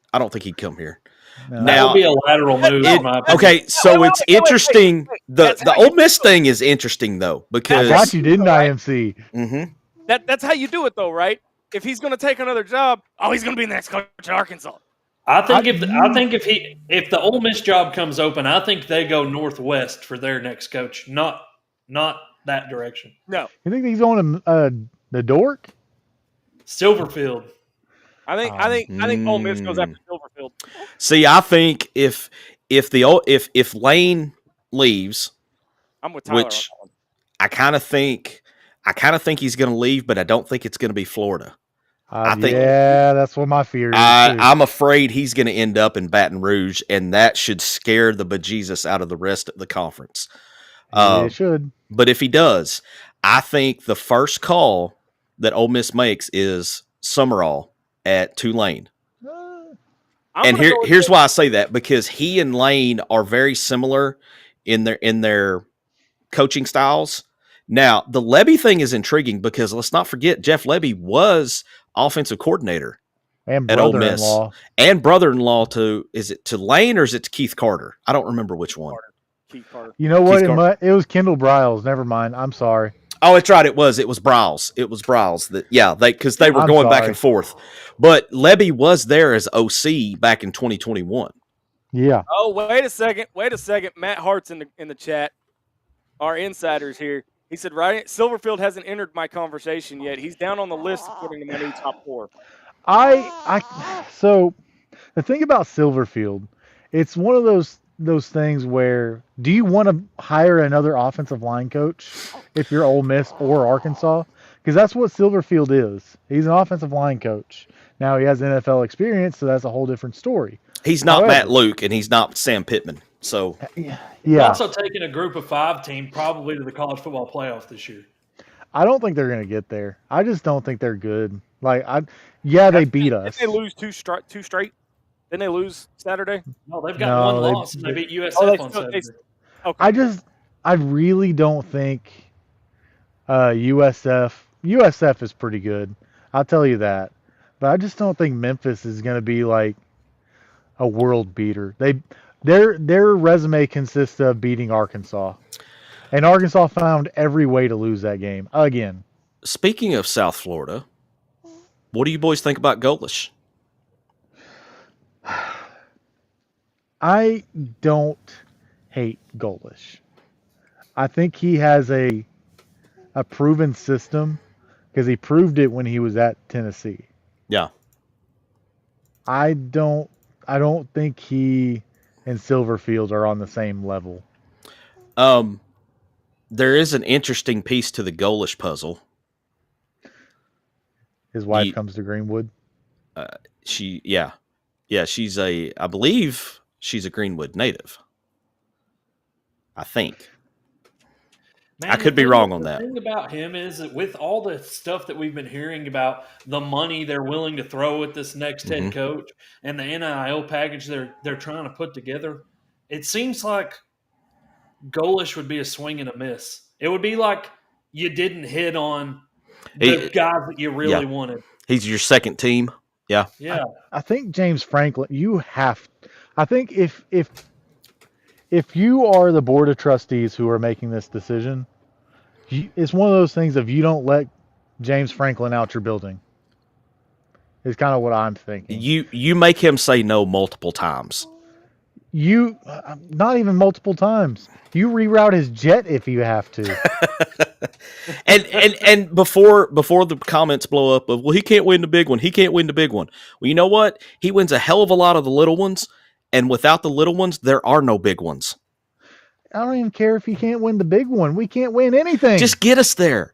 Speaker 3: No.
Speaker 6: That would be a lateral move. In my opinion.
Speaker 3: Okay, so it's interesting.
Speaker 2: That's
Speaker 3: The
Speaker 2: how
Speaker 3: Ole Miss thing is interesting though, because
Speaker 5: I got you, didn't IMC?
Speaker 3: Mhm.
Speaker 2: That's how you do it though, right? If he's going to take another job, he's going to be the next coach at Arkansas.
Speaker 6: I think if the Ole Miss job comes open, I think they go northwest for their next coach, not that direction.
Speaker 2: No,
Speaker 5: You think he's on the dork?
Speaker 6: Silverfield.
Speaker 2: I think Ole Miss goes after Silverfield.
Speaker 3: See, I think if Lane leaves,
Speaker 2: I'm with Tyler.
Speaker 3: which
Speaker 2: on that one.
Speaker 3: I kind of think he's going to leave, but I don't think it's going to be Florida. I think
Speaker 5: that's what my fear is. Too.
Speaker 3: I'm afraid he's going to end up in Baton Rouge, and that should scare the bejesus out of the rest of the conference.
Speaker 5: It should.
Speaker 3: But if he does, I think the first call that Ole Miss makes is Summerall at Tulane. And here's why I say that, because he and Lane are very similar in their coaching styles. Now, the Lebby thing is intriguing because let's not forget Jeff Lebby was offensive coordinator
Speaker 5: And
Speaker 3: at Ole Miss,
Speaker 5: brother-in-law.
Speaker 3: and brother-in-law to, is it to Lane or is it to Keith Carter? I don't remember which one.
Speaker 2: Keith Carter.
Speaker 5: You know what?
Speaker 3: Keith
Speaker 5: It was Kendall Briles. Never mind. I'm sorry.
Speaker 3: Oh, that's right. It was Briles. Because they were
Speaker 5: I'm
Speaker 3: going back
Speaker 5: sorry.
Speaker 3: and forth. But Lebby was there as OC back in 2021.
Speaker 5: Yeah.
Speaker 2: Oh, wait a second. Matt Hart's in the chat. Our insiders here. He said, right, Silverfield hasn't entered my conversation yet. He's down on the list according to my new top 4.
Speaker 5: So the thing about Silverfield, it's one of those things where, do you want to hire another offensive line coach if you're Ole Miss or Arkansas? Because that's what Silverfield is. He's an offensive line coach. Now he has NFL experience, so that's a whole different story.
Speaker 3: He's not
Speaker 5: However,
Speaker 3: Matt Luke, and he's not Sam Pittman. So
Speaker 5: yeah,
Speaker 6: Also taking a group of 5 team probably to the college football playoff this year.
Speaker 5: I don't think they're going to get there. I just don't think they're good. They beat us.
Speaker 2: Didn't they lose two straight? Didn't they lose Saturday?
Speaker 6: No, they've got one loss, and they beat USF on Saturday.
Speaker 2: Okay.
Speaker 5: I really don't think USF is pretty good. I'll tell you that. But I just don't think Memphis is going to be like a world beater. Their resume consists of beating Arkansas. And Arkansas found every way to lose that game again.
Speaker 3: speaking of South Florida, what do you boys think about Golish?
Speaker 5: I don't hate Golish. I think he has a proven system because he proved it when he was at Tennessee.
Speaker 3: Yeah.
Speaker 5: I don't think he and Silverfield are on the same level.
Speaker 3: There is an interesting piece to the Golish puzzle.
Speaker 5: His wife comes to Greenwood.
Speaker 3: She's I believe she's a Greenwood native. I think.
Speaker 6: Man,
Speaker 3: I could be wrong on that.
Speaker 6: The thing about him is that with all the stuff that we've been hearing about the money they're willing to throw at this next head coach and the NIL package they're trying to put together, it seems like Golish would be a swing and a miss. It would be like you didn't hit on the guys that you really wanted.
Speaker 3: He's your second team. Yeah.
Speaker 6: Yeah.
Speaker 5: I think James Franklin, I think if you are the board of trustees who are making this decision, it's one of those things of you don't let James Franklin out your building. Is kind of what I'm thinking.
Speaker 3: You make him say no multiple times.
Speaker 5: Not even multiple times. You reroute his jet if you have to.
Speaker 3: and before the comments blow up of, well, he can't win the big one. He can't win the big one. Well, you know what? He wins a hell of a lot of the little ones, and without the little ones, there are no big ones.
Speaker 5: I don't even care if he can't win the big one. We can't win anything.
Speaker 3: Just get us there.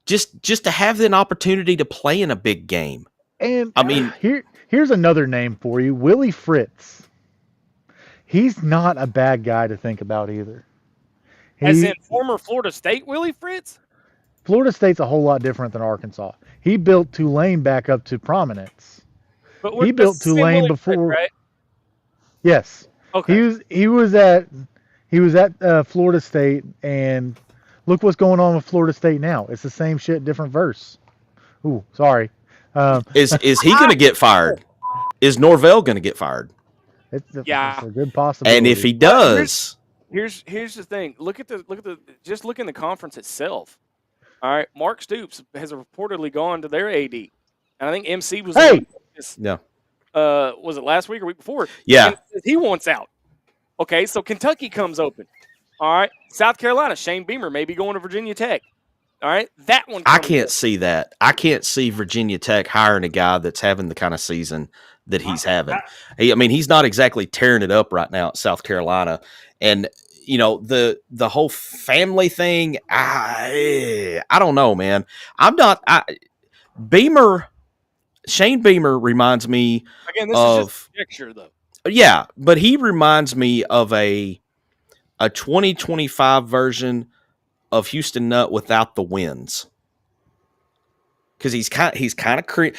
Speaker 3: Just to have an opportunity to play in a big game.
Speaker 5: And
Speaker 3: I mean,
Speaker 5: here's another name for you, Willie Fritz. He's not a bad guy to think about either.
Speaker 2: As in former Florida State Willie Fritz?
Speaker 5: Florida State's a whole lot different than Arkansas. He built Tulane back up to prominence.
Speaker 2: But
Speaker 5: He built Tulane before.
Speaker 2: Fritz, right?
Speaker 5: Yes.
Speaker 2: Okay.
Speaker 5: He was at Florida State, and look what's going on with Florida State now. It's the same shit, different verse. Ooh, sorry.
Speaker 3: Is he going to get fired? Is Norvell going to get fired?
Speaker 5: It's a good possibility.
Speaker 3: And if he does,
Speaker 2: here's the thing. Look in the conference itself. All right, Mark Stoops has reportedly gone to their AD, and I think MC was.
Speaker 3: Yeah.
Speaker 2: Was it last week or week before?
Speaker 3: Yeah.
Speaker 2: He wants out. Okay, so Kentucky comes open. All right, South Carolina, Shane Beamer may be going to Virginia Tech. All right, that one.
Speaker 3: I can't see that. I can't see Virginia Tech hiring a guy that's having the kind of season that he's having. I mean, he's not exactly tearing it up right now at South Carolina, and the whole family thing. I don't know, man. I'm not. Shane Beamer reminds me
Speaker 2: again. This
Speaker 3: of
Speaker 2: is just a picture, though.
Speaker 3: Yeah, but he reminds me of a 2025 version of Houston Nutt without the wins. Because he's kind of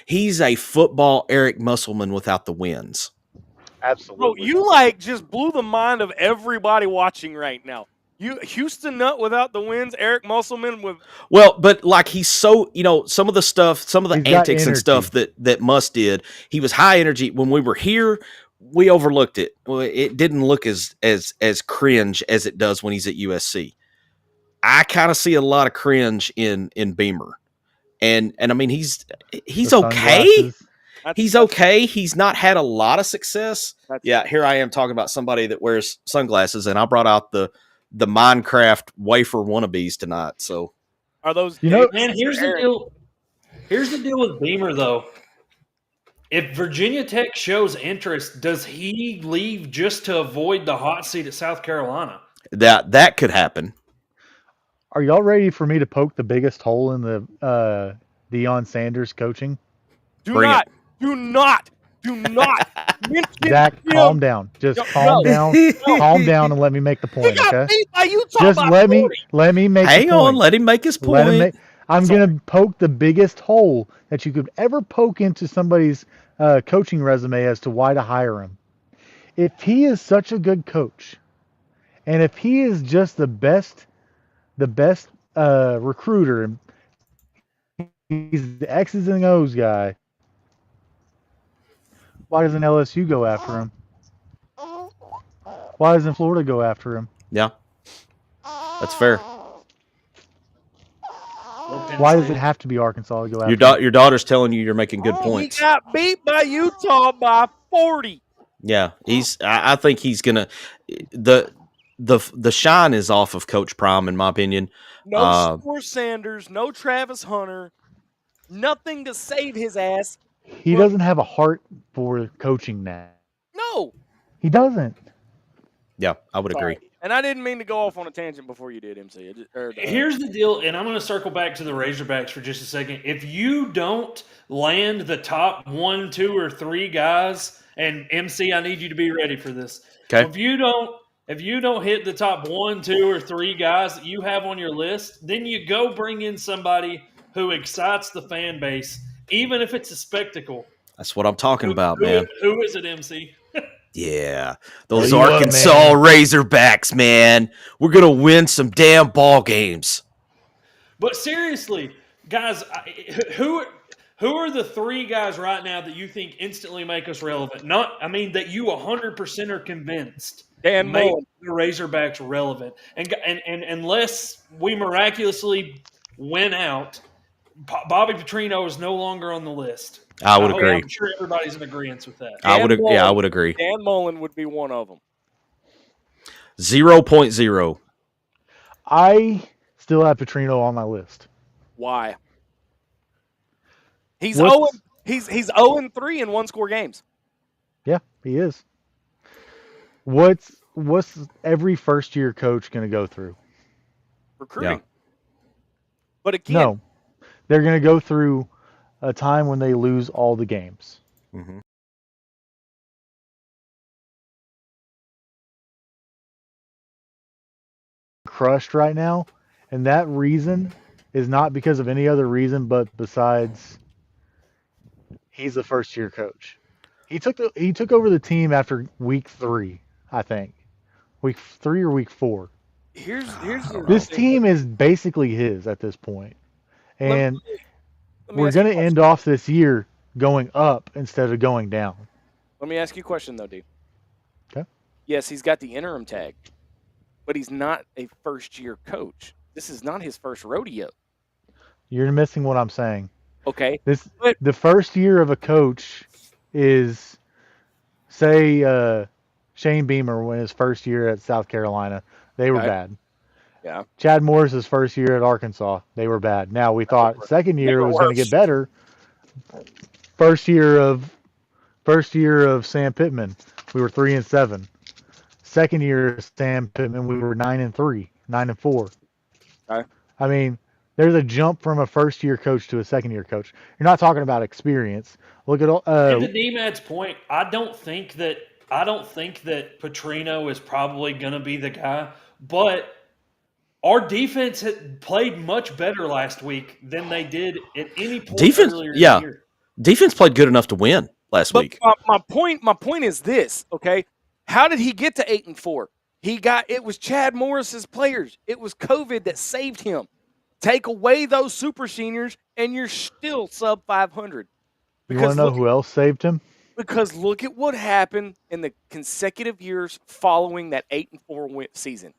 Speaker 3: he's a football Eric Musselman without the wins.
Speaker 5: Absolutely.
Speaker 2: Bro, you just blew the mind of everybody watching right now. Houston Nutt without the wins, Eric Musselman with.
Speaker 3: Well, but he's so some of the stuff, some of the antics and stuff that Muss did. He was high energy when we were here. We overlooked it. Well, it didn't look as cringe as it does when he's at USC. I kind of see a lot of cringe in Beamer, and I mean he's okay. He's okay. He's not had a lot of success. Here I am talking about somebody that wears sunglasses, and I brought out the Minecraft wafer wannabes tonight. So
Speaker 2: are those?
Speaker 6: Man, here's the deal. Here's the deal with Beamer, though. If Virginia Tech shows interest, does he leave just to avoid the hot seat at South Carolina?
Speaker 3: That could happen.
Speaker 5: Are y'all ready for me to poke the biggest hole in the Deion Sanders coaching?
Speaker 2: Do not
Speaker 5: Zach, calm down. Just calm down. Calm down and let me make the point, okay? Just let me make the point.
Speaker 3: Hang on, let him make his point.
Speaker 5: I'm going to poke the biggest hole that you could ever poke into somebody's coaching resume as to why to hire him. If he is such a good coach, and if he is just the best recruiter, and he's the X's and O's guy, why doesn't LSU go after him? Why doesn't Florida go after him?
Speaker 3: Yeah, that's fair.
Speaker 5: Why does it have to be Arkansas to go after him?
Speaker 3: Your daughter's telling you you're making good points.
Speaker 2: He got beat by Utah by 40.
Speaker 3: Yeah, I think he's gonna the shine is off of Coach Prime, in my opinion.
Speaker 2: No Score Sanders, no Travis Hunter, nothing to save his ass.
Speaker 5: He doesn't have a heart for coaching now.
Speaker 2: No,
Speaker 5: he doesn't.
Speaker 3: Yeah, I would agree.
Speaker 2: And I didn't mean to go off on a tangent before you did, MC.
Speaker 6: Here's the deal, and I'm going to circle back to the Razorbacks for just a second. If you don't land the top 1, 2, or 3 guys, and MC, I need you to be ready for this.
Speaker 3: Okay.
Speaker 6: If you don't hit the top 1, 2, or 3 guys that you have on your list, then you go bring in somebody who excites the fan base, even if it's a spectacle.
Speaker 3: That's what I'm talking about, man.
Speaker 6: Who is it, MC?
Speaker 3: Yeah, those Arkansas Razorbacks, man. We're going to win some damn ball games.
Speaker 6: But seriously, guys, who are the 3 guys right now that you think instantly make us relevant? That you 100% are convinced make the Razorbacks relevant. And unless we miraculously win out, Bobby Petrino is no longer on the list.
Speaker 3: I would agree.
Speaker 6: I'm sure everybody's in agreement with that.
Speaker 3: I would agree.
Speaker 2: Dan Mullen would be one of them.
Speaker 3: 0.0.
Speaker 5: I still have Petrino on my list.
Speaker 2: Why? He's 0-3 in one-score games.
Speaker 5: Yeah, he is. What's every first-year coach going to go through?
Speaker 2: Recruiting.
Speaker 3: Yeah.
Speaker 2: But again,
Speaker 5: no, they're going to go through a time when they lose all the games.
Speaker 3: Mm-hmm.
Speaker 5: crushed right now, and that reason is not because of any other reason but besides he's the first year coach. He took over the team after week 3, I think. Week 3 or week 4.
Speaker 2: Here's
Speaker 5: This team is basically his at this point. And
Speaker 2: let me
Speaker 5: we're
Speaker 2: ask you
Speaker 5: going
Speaker 2: a
Speaker 5: to end off this year going up instead of going down.
Speaker 2: Let me ask you a question, though, D.
Speaker 5: Okay.
Speaker 2: Yes, he's got the interim tag, but he's not a first-year coach. This is not his first rodeo.
Speaker 5: You're missing what I'm saying.
Speaker 2: Okay.
Speaker 5: The first year of a coach is, say, Shane Beamer when his first year at South Carolina. They were bad.
Speaker 2: Yeah.
Speaker 5: Chad Morris's first year at Arkansas. They were bad. Now we thought second year it was going to get better. First year of Sam Pittman, we were 3-7. Second year of Sam Pittman, we were 9-3, 9-4.
Speaker 2: Okay.
Speaker 5: I mean, there's a jump from a first year coach to a second year coach. You're not talking about experience. Look at
Speaker 6: And to D-Mad's point, I don't think that Petrino is probably going to be the guy, but our defense had played much better last week than they did at any point earlier in the year.
Speaker 3: Defense played good enough to win last week.
Speaker 2: My point is this, okay? How did he get to 8-4? It was Chad Morris's players. It was COVID that saved him. Take away those super seniors, and you're still sub 500.
Speaker 5: You want to know who else saved him?
Speaker 2: Because look at what happened in the consecutive years following that 8-4 season.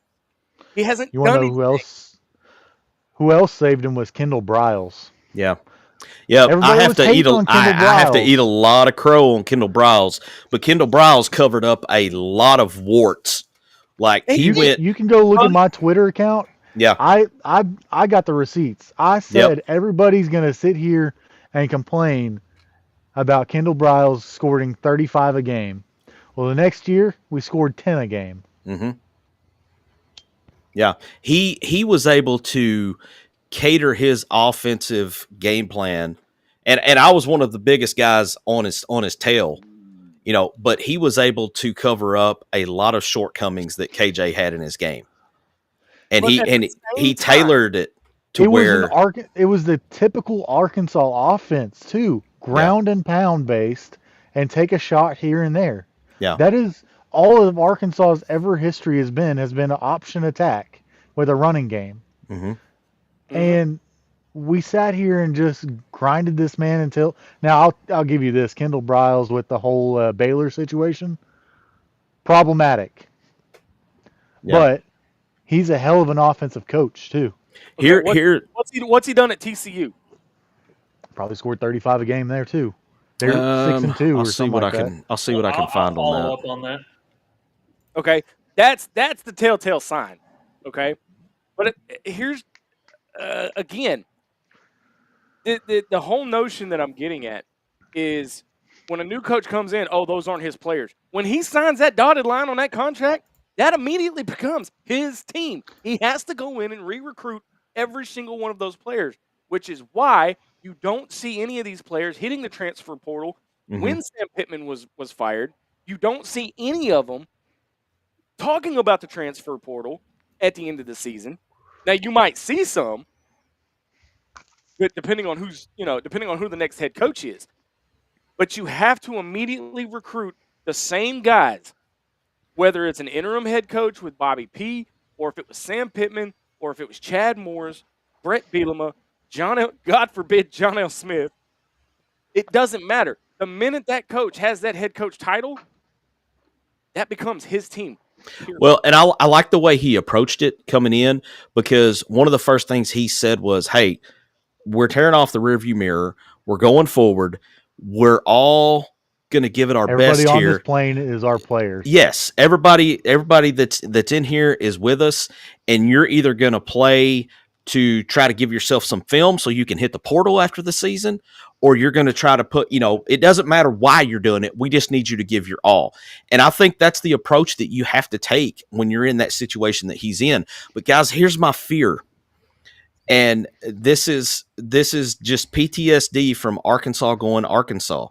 Speaker 2: He hasn't.
Speaker 5: You want to know who else? Who else saved him was Kendall Briles.
Speaker 3: Yeah. Yeah, I have to eat a lot of crow on Kendall Briles, but Kendall Briles covered up a lot of warts. Like
Speaker 5: you can go look at my Twitter account.
Speaker 3: Yeah.
Speaker 5: I got the receipts. I said everybody's going to sit here and complain about Kendall Briles scoring 35 a game. Well, the next year we scored 10 a game.
Speaker 3: Mm-hmm. Yeah, he was able to cater his offensive game plan, and I was one of the biggest guys on his tail, but he was able to cover up a lot of shortcomings that KJ had in his game, and he tailored it to where
Speaker 5: it was the typical Arkansas offense too, ground and pound based, and take a shot here and there.
Speaker 3: Yeah,
Speaker 5: that is all of Arkansas's ever history has been an option attack with a running game.
Speaker 3: Mm-hmm.
Speaker 5: And we sat here and just grinded this man until now. I'll give you this: Kendall Briles with the whole Baylor situation, problematic. Yeah. But he's a hell of an offensive coach too.
Speaker 3: Okay,
Speaker 2: what's he done at TCU?
Speaker 5: Probably scored 35 a game there too. They're 6-2 or something like that.
Speaker 3: I'll see what I can find
Speaker 6: on that. Up on that.
Speaker 2: Okay, that's the telltale sign. Okay, but here's again, the whole notion that I'm getting at is when a new coach comes in, those aren't his players. When he signs that dotted line on that contract, that immediately becomes his team. He has to go in and re-recruit every single one of those players, which is why you don't see any of these players hitting the transfer portal. Mm-hmm. When Sam Pittman was fired, you don't see any of them talking about the transfer portal at the end of the season. Now you might see some, but depending on who the next head coach is. But you have to immediately recruit the same guys, whether it's an interim head coach with Bobby P, or if it was Sam Pittman, or if it was Chad Morris, Brett Bielema, God forbid, John L. Smith. It doesn't matter. The minute that coach has that head coach title, that becomes his team.
Speaker 3: Well, and I like the way he approached it coming in, because one of the first things he said was, hey, we're tearing off the rearview mirror. We're going forward. We're all going to give it our best here.
Speaker 5: Everybody on this plane is our players.
Speaker 3: Yes, everybody that's in here is with us, and you're either going to play to try to give yourself some film so you can hit the portal after the season, or you're going to try to put, it doesn't matter why you're doing it. We just need you to give your all. And I think that's the approach that you have to take when you're in that situation that he's in. But guys, here's my fear. And this is just PTSD from Arkansas going Arkansas.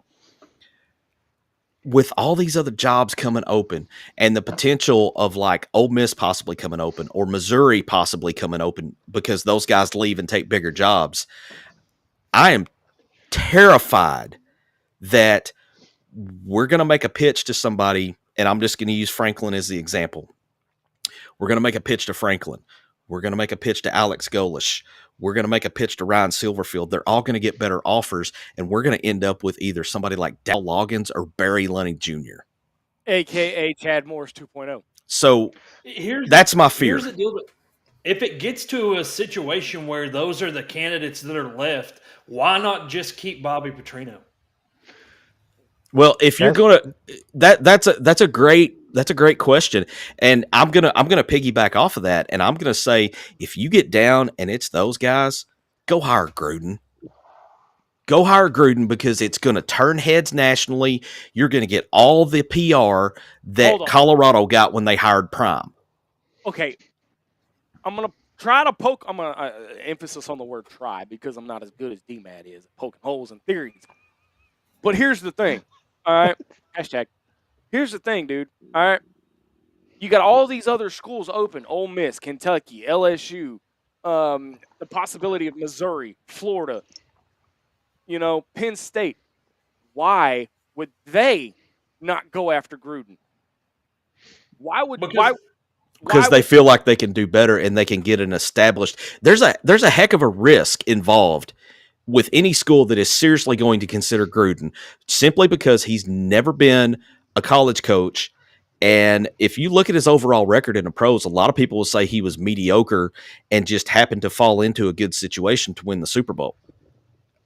Speaker 3: with all these other jobs coming open and the potential of like Ole Miss possibly coming open or Missouri possibly coming open because those guys leave and take bigger jobs, I am terrified that we're going to make a pitch to somebody, and I'm just going to use Franklin as the example. We're going to make a pitch to Franklin. We're going to make a pitch to Alex Golish. We're going to make a pitch to Ryan Silverfield. They're all going to get better offers, and we're going to end up with either somebody like Dal Loggins or Barry Lunning Jr.
Speaker 2: AKA Chad Morris 2.0.
Speaker 3: So that's my fear.
Speaker 6: Here's the deal. If it gets to a situation where those are the candidates that are left, why not just keep Bobby Petrino?
Speaker 3: Well, if you're going to that's a great question, and I'm gonna piggyback off of that, and I'm gonna say if you get down and it's those guys, go hire Gruden. Go hire Gruden because it's going to turn heads nationally. You're going to get all the PR that Colorado got when they hired Prime.
Speaker 2: Okay, I'm gonna try to poke. I'm gonna emphasis on the word "try" because I'm not as good as D-Mad is at poking holes in theories. But here's the thing. All right, hashtag. Here's the thing, dude. All right, you got all these other schools open: Ole Miss, Kentucky, LSU, the possibility of Missouri, Florida. Penn State. Why would they not go after Gruden?
Speaker 3: Because they feel like they can do better and they can get an established. There's a heck of a risk involved with any school that is seriously going to consider Gruden, simply because he's never been a college coach. And if you look at his overall record in the pros, a lot of people will say he was mediocre and just happened to fall into a good situation to win the Super Bowl.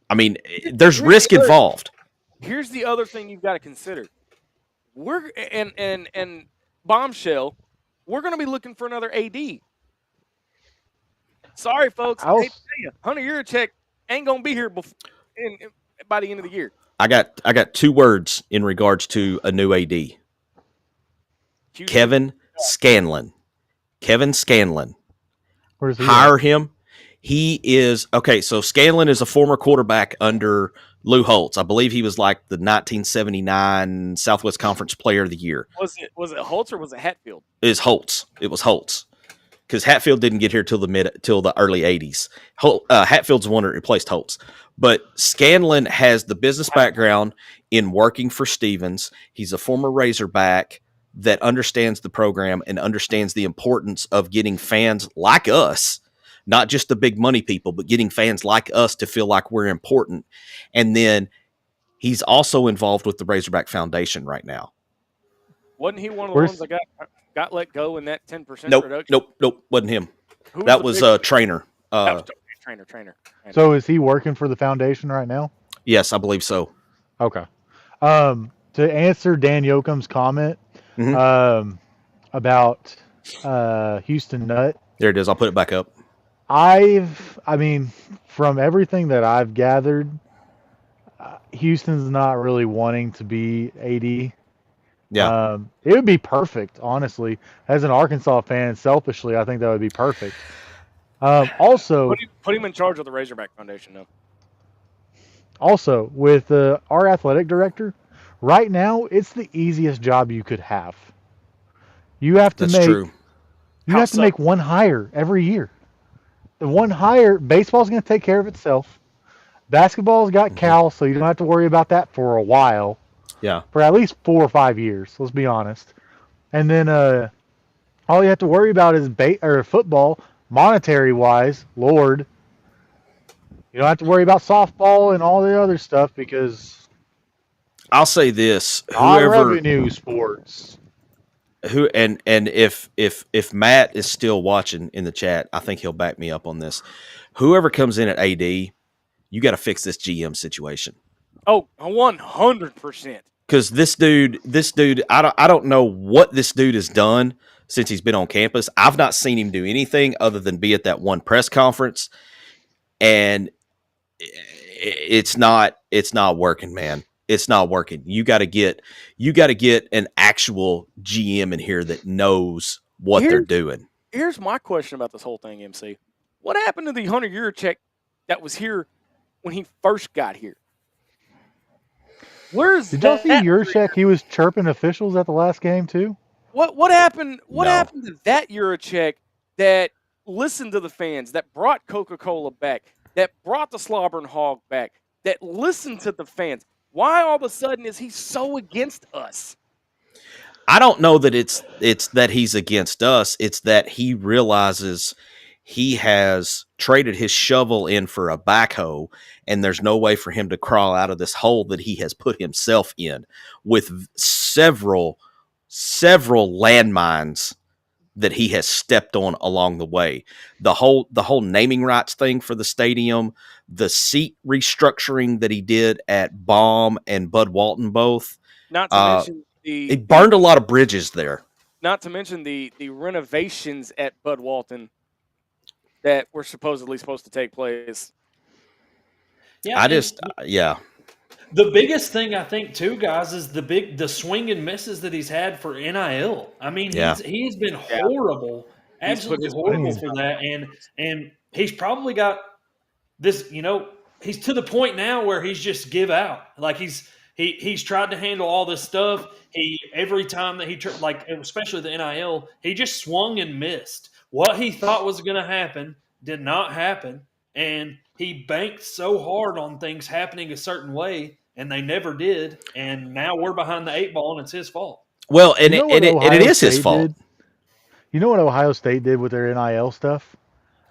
Speaker 3: I mean, there's risk involved.
Speaker 2: Here's the other thing you've got to consider. We're and bombshell. We're going to be looking for another AD. Sorry, folks. I hate to tell you, Hunter Yuracheck ain't going to be here by the end of the year.
Speaker 3: I got 2 words in regards to a new AD. Kevin Scanlon. Kevin Scanlon.
Speaker 5: Where's he
Speaker 3: hire him. He is okay. So Scanlon is a former quarterback under Lou Holtz. I believe he was like the 1979 Southwest Conference Player of the Year.
Speaker 2: Was it Holtz or was it Hatfield?
Speaker 3: It was Holtz. It was Holtz because Hatfield didn't get here till the early 80s. Hatfield's the one that replaced Holtz. But Scanlon has the business background in working for Stevens. He's a former Razorback that understands the program and understands the importance of getting fans like us. Not just the big money people, but getting fans like us to feel like we're important. And then he's also involved with the Razorback Foundation right now.
Speaker 2: Wasn't he one of the ones that got let go in that 10% reduction?
Speaker 3: Nope. Wasn't him. That was a trainer.
Speaker 2: Trainer.
Speaker 5: So is he working for the foundation right now?
Speaker 3: Yes, I believe so.
Speaker 5: Okay. To answer Dan Yoakum's comment about Houston Nutt.
Speaker 3: There it is. I'll put it back up.
Speaker 5: From everything that I've gathered, Houston's not really wanting to be AD.
Speaker 3: Yeah.
Speaker 5: It would be perfect, honestly. As an Arkansas fan, selfishly, I think that would be perfect. Also,
Speaker 2: put him in charge of the Razorback Foundation, though.
Speaker 5: Also, with our athletic director, right now, it's the easiest job you could have. You have to make one hire every year. The one hire, baseball's going to take care of itself. Basketball's got Cal, so you don't have to worry about that for a while.
Speaker 3: Yeah.
Speaker 5: For at least 4 or 5 years, let's be honest. And then all you have to worry about is football, monetary-wise, Lord. You don't have to worry about softball and all the other stuff because...
Speaker 3: I'll say this.
Speaker 5: revenue sports.
Speaker 3: If Matt is still watching in the chat, I think he'll back me up on this. Whoever comes in at AD, you got to fix this GM situation.
Speaker 2: Oh, 100%.
Speaker 3: Because this dude, I don't know what this dude has done since he's been on campus. I've not seen him do anything other than be at that one press conference, and it's not working, man. It's not working. You got to get an actual GM in here that knows what they're doing.
Speaker 2: Here's my question about this whole thing, MC. What happened to the Hunter Yuracheck that was here when he first got here? Where's
Speaker 5: Did y'all see
Speaker 2: that?
Speaker 5: Yuracheck? He was chirping officials at the last game too.
Speaker 2: What happened? What
Speaker 3: No.
Speaker 2: happened to that Yuracheck that listened to the fans, that brought Coca-Cola back, that brought the Slobber and Hog back, that listened to the fans? Why all of a sudden is he so against us?
Speaker 3: I don't know that it's that he's against us. It's that he realizes he has traded his shovel in for a backhoe, and there's no way for him to crawl out of this hole that he has put himself in with several landmines that he has stepped on along the way. The whole naming rights thing for the stadium, the seat restructuring that he did at Baum and Bud Walton both.
Speaker 2: Not to mention
Speaker 3: He burned a lot of bridges there.
Speaker 2: Not to mention the renovations at Bud Walton that were supposedly supposed to take place.
Speaker 6: Yeah,
Speaker 3: yeah.
Speaker 6: The biggest thing I think too, guys, is the swing and misses that he's had for NIL. I mean, he's been horrible, absolutely horrible for that, and he's probably got this. You know, he's to the point now where he's just give out. Like he's tried to handle all this stuff. Every time that especially the NIL, he just swung and missed. What he thought was going to happen did not happen, and he banked so hard on things happening a certain way, and they never did. And now we're behind the 8 ball, and it's his fault.
Speaker 3: Well, and it is his fault.
Speaker 5: You know what Ohio State did with their NIL stuff?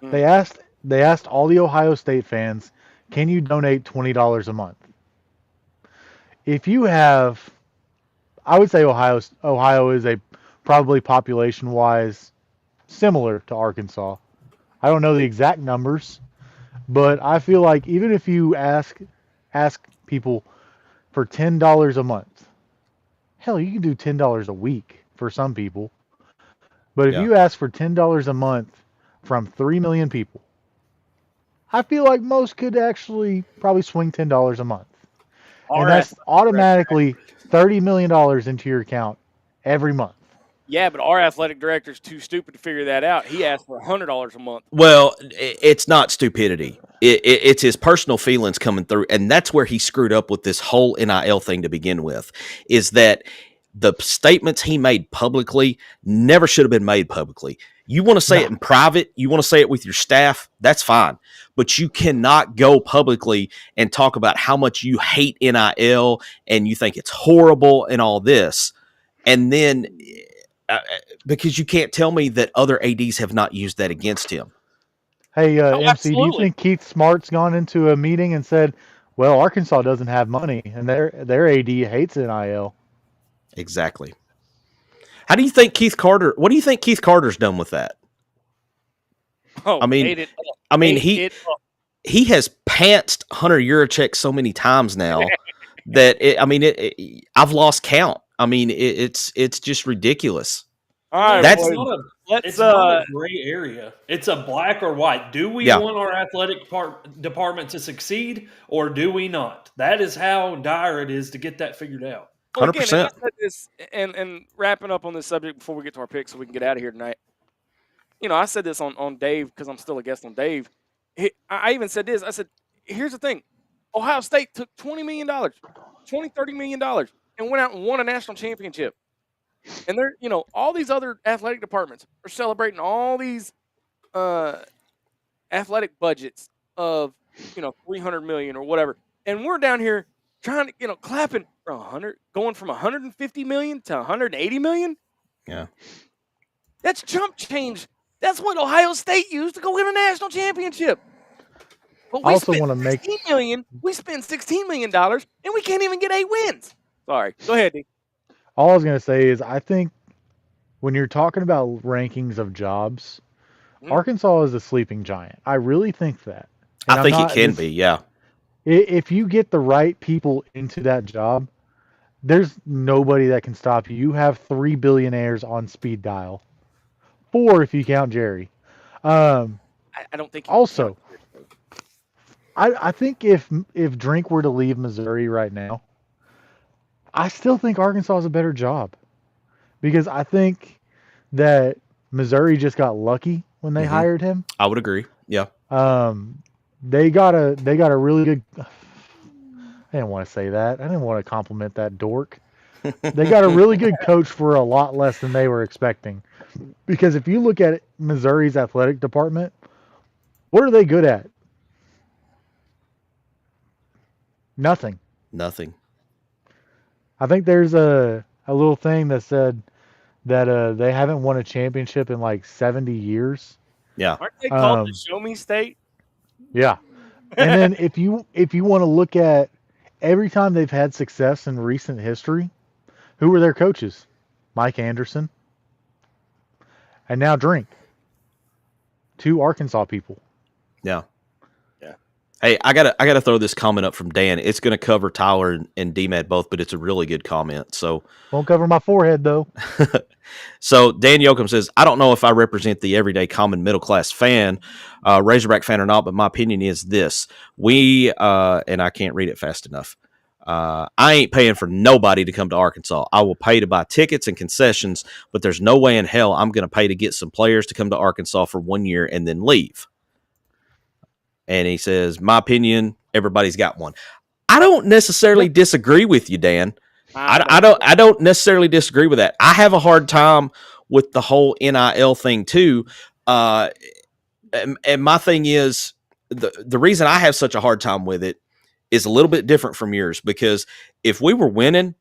Speaker 5: They asked all the Ohio State fans, "Can you donate $20 a month?" If you have, I would say Ohio is probably population-wise similar to Arkansas. I don't know the exact numbers, but I feel like even if you ask people for $10 a month, hell, you can do $10 a week for some people. But if you ask for $10 a month from 3 million people, I feel like most could actually probably swing $10 a month. And that's automatically $30 million into your account every month.
Speaker 2: Yeah, but our athletic director's too stupid to figure that out. He asked for $100 a month.
Speaker 3: Well, it's not stupidity. It's his personal feelings coming through, and that's where he screwed up with this whole NIL thing to begin with, is that the statements he made publicly never should have been made publicly. You want to say it in private, you want to say it with your staff, that's fine. But you cannot go publicly and talk about how much you hate NIL and you think it's horrible and all this. And then, because you can't tell me that other ADs have not used that against him.
Speaker 5: Hey, MC,
Speaker 2: absolutely.
Speaker 5: do you think Keith Smart's gone into a meeting and said, well, Arkansas doesn't have money and their AD hates NIL?
Speaker 3: Exactly. What do you think Keith Carter's done with that?
Speaker 2: Oh,
Speaker 3: I mean, he has pantsed Hunter Yuracheck so many times now that I've lost count. I mean, it's just ridiculous.
Speaker 2: All right,
Speaker 6: it's not a gray area. It's a black or white. Do we want our athletic department to succeed, or do we not? That is how dire it is to get that figured out.
Speaker 3: 100%.
Speaker 2: Again, and I said this, and wrapping up on this subject before we get to our picks so we can get out of here tonight. You know, I said this on Dave because I'm still a guest on Dave. I even said this. I said, here's the thing. Ohio State took $20 million, $30 million, and went out and won a national championship. And they're, all these other athletic departments are celebrating all these athletic budgets of, $300 million or whatever. And we're down here trying to, clapping for going from $150 million to $180 million.
Speaker 3: Yeah.
Speaker 2: That's chump change. That's what Ohio State used to go win a national championship. But we spent $16 million. We spent $16 million, and we can't even get 8 wins. Sorry. Go ahead, D.
Speaker 5: All I was going to say is I think when you're talking about rankings of jobs, Arkansas is a sleeping giant. I really think that. And
Speaker 3: I think it can be, yeah.
Speaker 5: If you get the right people into that job, there's nobody that can stop you. You have 3 billionaires on speed dial. 4 if you count Jerry.
Speaker 2: I don't think.
Speaker 5: Also, I think if Drink were to leave Missouri right now, I still think Arkansas is a better job, because I think that Missouri just got lucky when they hired him.
Speaker 3: I would agree. Yeah.
Speaker 5: They got a really good. I didn't want to say that. I didn't want to compliment that dork. They got a really good coach for a lot less than they were expecting. Because if you look at Missouri's athletic department, what are they good at? Nothing.
Speaker 3: Nothing.
Speaker 5: I think there's a little thing that said that they haven't won a championship in like 70 years.
Speaker 3: Yeah.
Speaker 2: Aren't they called the Show Me State?
Speaker 5: Yeah. And then if you want to look at every time they've had success in recent history, who were their coaches? Mike Anderson. And now Drink. 2 Arkansas people.
Speaker 3: Yeah.
Speaker 2: Yeah.
Speaker 3: Hey, I gotta throw this comment up from Dan. It's gonna cover Tyler and DMAD both, but it's a really good comment. So
Speaker 5: Won't cover my forehead though.
Speaker 3: So Dan Yoakum says, I don't know if I represent the everyday common middle class fan, Razorback fan or not, but my opinion is this. We and I can't read it fast enough. I ain't paying for nobody to come to Arkansas. I will pay to buy tickets and concessions, but there's no way in hell I'm going to pay to get some players to come to Arkansas for 1 year and then leave. And he says, my opinion, everybody's got one. I don't necessarily disagree with you, Dan. I don't necessarily disagree with that. I have a hard time with the whole NIL thing too. And my thing is the reason I have such a hard time with it is a little bit different from yours, because if we were winning,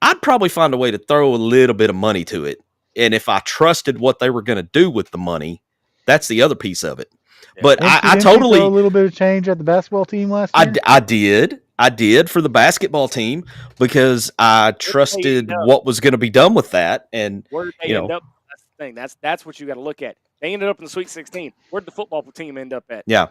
Speaker 3: I'd probably find a way to throw a little bit of money to it. And if I trusted what they were going to do with the money, that's the other piece of it. Yeah. But I totally
Speaker 5: throw a little bit of change at the basketball team last year.
Speaker 3: I did for the basketball team because I trusted what was going to be done with that. And
Speaker 2: where did they end up? That's the thing. That's what you got to look at. They ended up in the Sweet 16. Where'd the football team end up at?
Speaker 3: Yeah.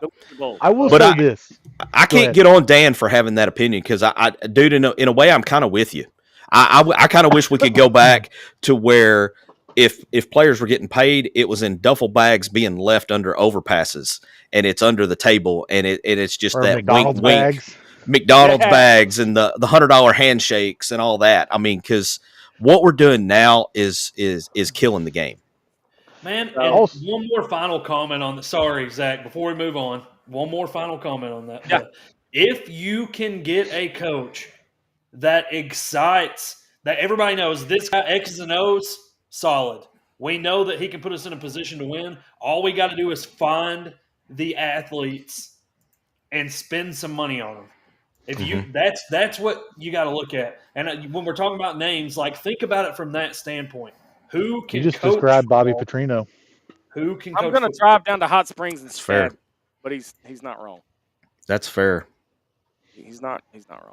Speaker 5: I will say this.
Speaker 3: I can't get on Dan for having that opinion because dude, in a way, I'm kind of with you. I kind of wish we could go back to where if players were getting paid, it was in duffel bags being left under overpasses, and it's under the table, and it's just that
Speaker 5: McDonald's
Speaker 3: wink,
Speaker 5: bags.
Speaker 3: McDonald's bags and the $100 handshakes and all that. I mean, because what we're doing now is killing the game.
Speaker 6: Man, and one more final comment on the. Sorry, Zach. Before we move on, one more final comment on that.
Speaker 2: Yeah.
Speaker 6: If you can get a coach that excites, that everybody knows this guy X's and O's solid. We know that he can put us in a position to win. All we got to do is find the athletes and spend some money on them. If you that's what you got to look at. And when we're talking about names, like think about it from that standpoint. Who can
Speaker 5: you just
Speaker 6: coach
Speaker 5: described Bobby Petrino?
Speaker 6: Who can?
Speaker 2: I'm going to drive down to Hot Springs and
Speaker 3: fair,
Speaker 2: but he's not wrong.
Speaker 3: That's fair.
Speaker 2: He's not wrong. Not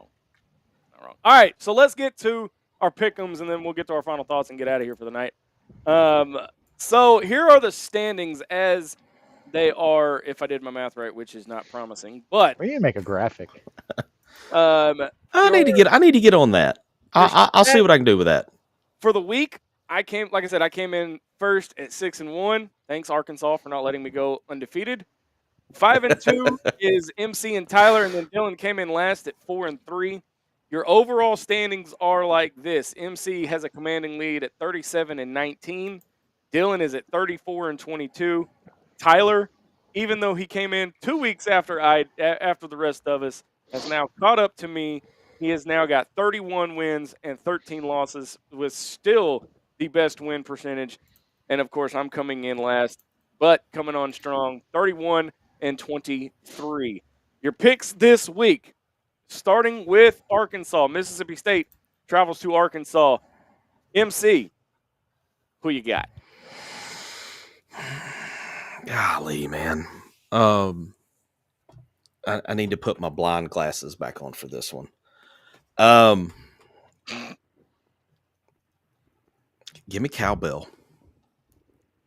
Speaker 2: wrong. All right, so let's get to our pick'ems, and then we'll get to our final thoughts and get out of here for the night. So here are the standings as they are, if I did my math right, which is not promising. But
Speaker 5: we need to make a graphic.
Speaker 3: I need to get on that. I'll see what I can do with that.
Speaker 2: For the week, I came in first at 6-1. Thanks, Arkansas, for not letting me go undefeated. 5-2 is MC and Tyler, and then Dylan came in last at 4-3. Your overall standings are like this. MC has a commanding lead at 37-19. Dylan is at 34-22. Tyler, even though he came in 2 weeks after the rest of us, has now caught up to me. He has now got 31 wins and 13 losses, with still the best win percentage. And, of course, I'm coming in last, but coming on strong, 31-23. Your picks this week, starting with Arkansas. Mississippi State travels to Arkansas. MC, who you got?
Speaker 3: Golly, man. I need to put my blind glasses back on for this one. Give me Cowbell.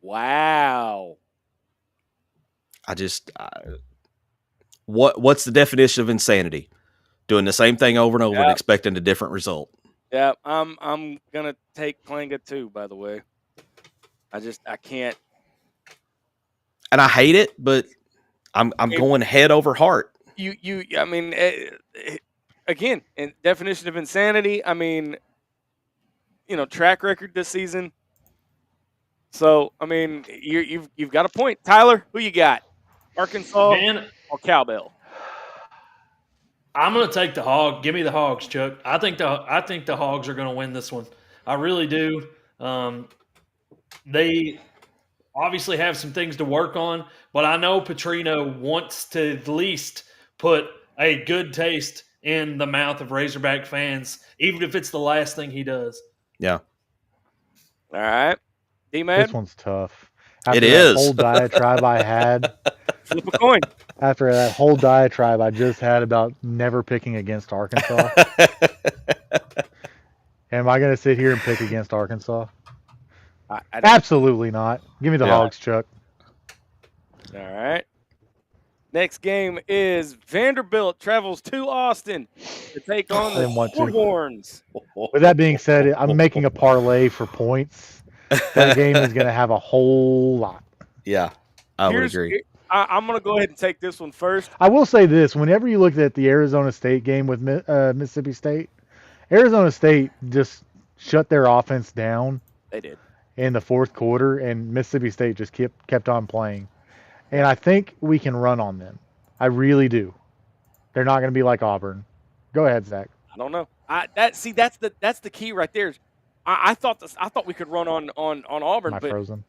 Speaker 2: Wow.
Speaker 3: What's the definition of insanity? Doing the same thing over and over and expecting a different result.
Speaker 2: Yeah, I'm gonna take Klanga too, by the way. I can't.
Speaker 3: And I hate it, but I'm going head over heart.
Speaker 2: I mean, again, in definition of insanity, I mean, track record this season. So, I mean, you've got a point. Tyler, who you got? Arkansas or Cowbell?
Speaker 6: I'm going to take the Hog. Give me the Hogs, Chuck. I think the Hogs are going to win this one. I really do. They obviously have some things to work on, but I know Petrino wants to at least put a good taste in the mouth of Razorback fans, even if it's the last thing he does.
Speaker 3: Yeah.
Speaker 2: All right. D-Man?
Speaker 5: This one's tough. After
Speaker 3: It
Speaker 5: that
Speaker 3: is.
Speaker 5: whole diatribe I had,
Speaker 2: Flip a coin.
Speaker 5: after that whole diatribe I just had about never picking against Arkansas, am I going to sit here and pick against Arkansas? Absolutely not. Give me the Hogs, Chuck.
Speaker 2: All right. Next game is Vanderbilt travels to Austin to take on the Longhorns.
Speaker 5: With that being said, I'm making a parlay for points. That game is going to have a whole lot.
Speaker 3: Yeah, I would agree.
Speaker 2: I'm going to go ahead and take this one first.
Speaker 5: I will say this. Whenever you looked at the Arizona State game with Mississippi State, Arizona State just shut their offense down.
Speaker 2: They did.
Speaker 5: In the fourth quarter, and Mississippi State just kept on playing. And I think we can run on them. I really do. They're not going to be like Auburn. Go ahead, Zach.
Speaker 2: I don't know. That's the key right there. I thought we could run on Auburn, but
Speaker 5: frozen?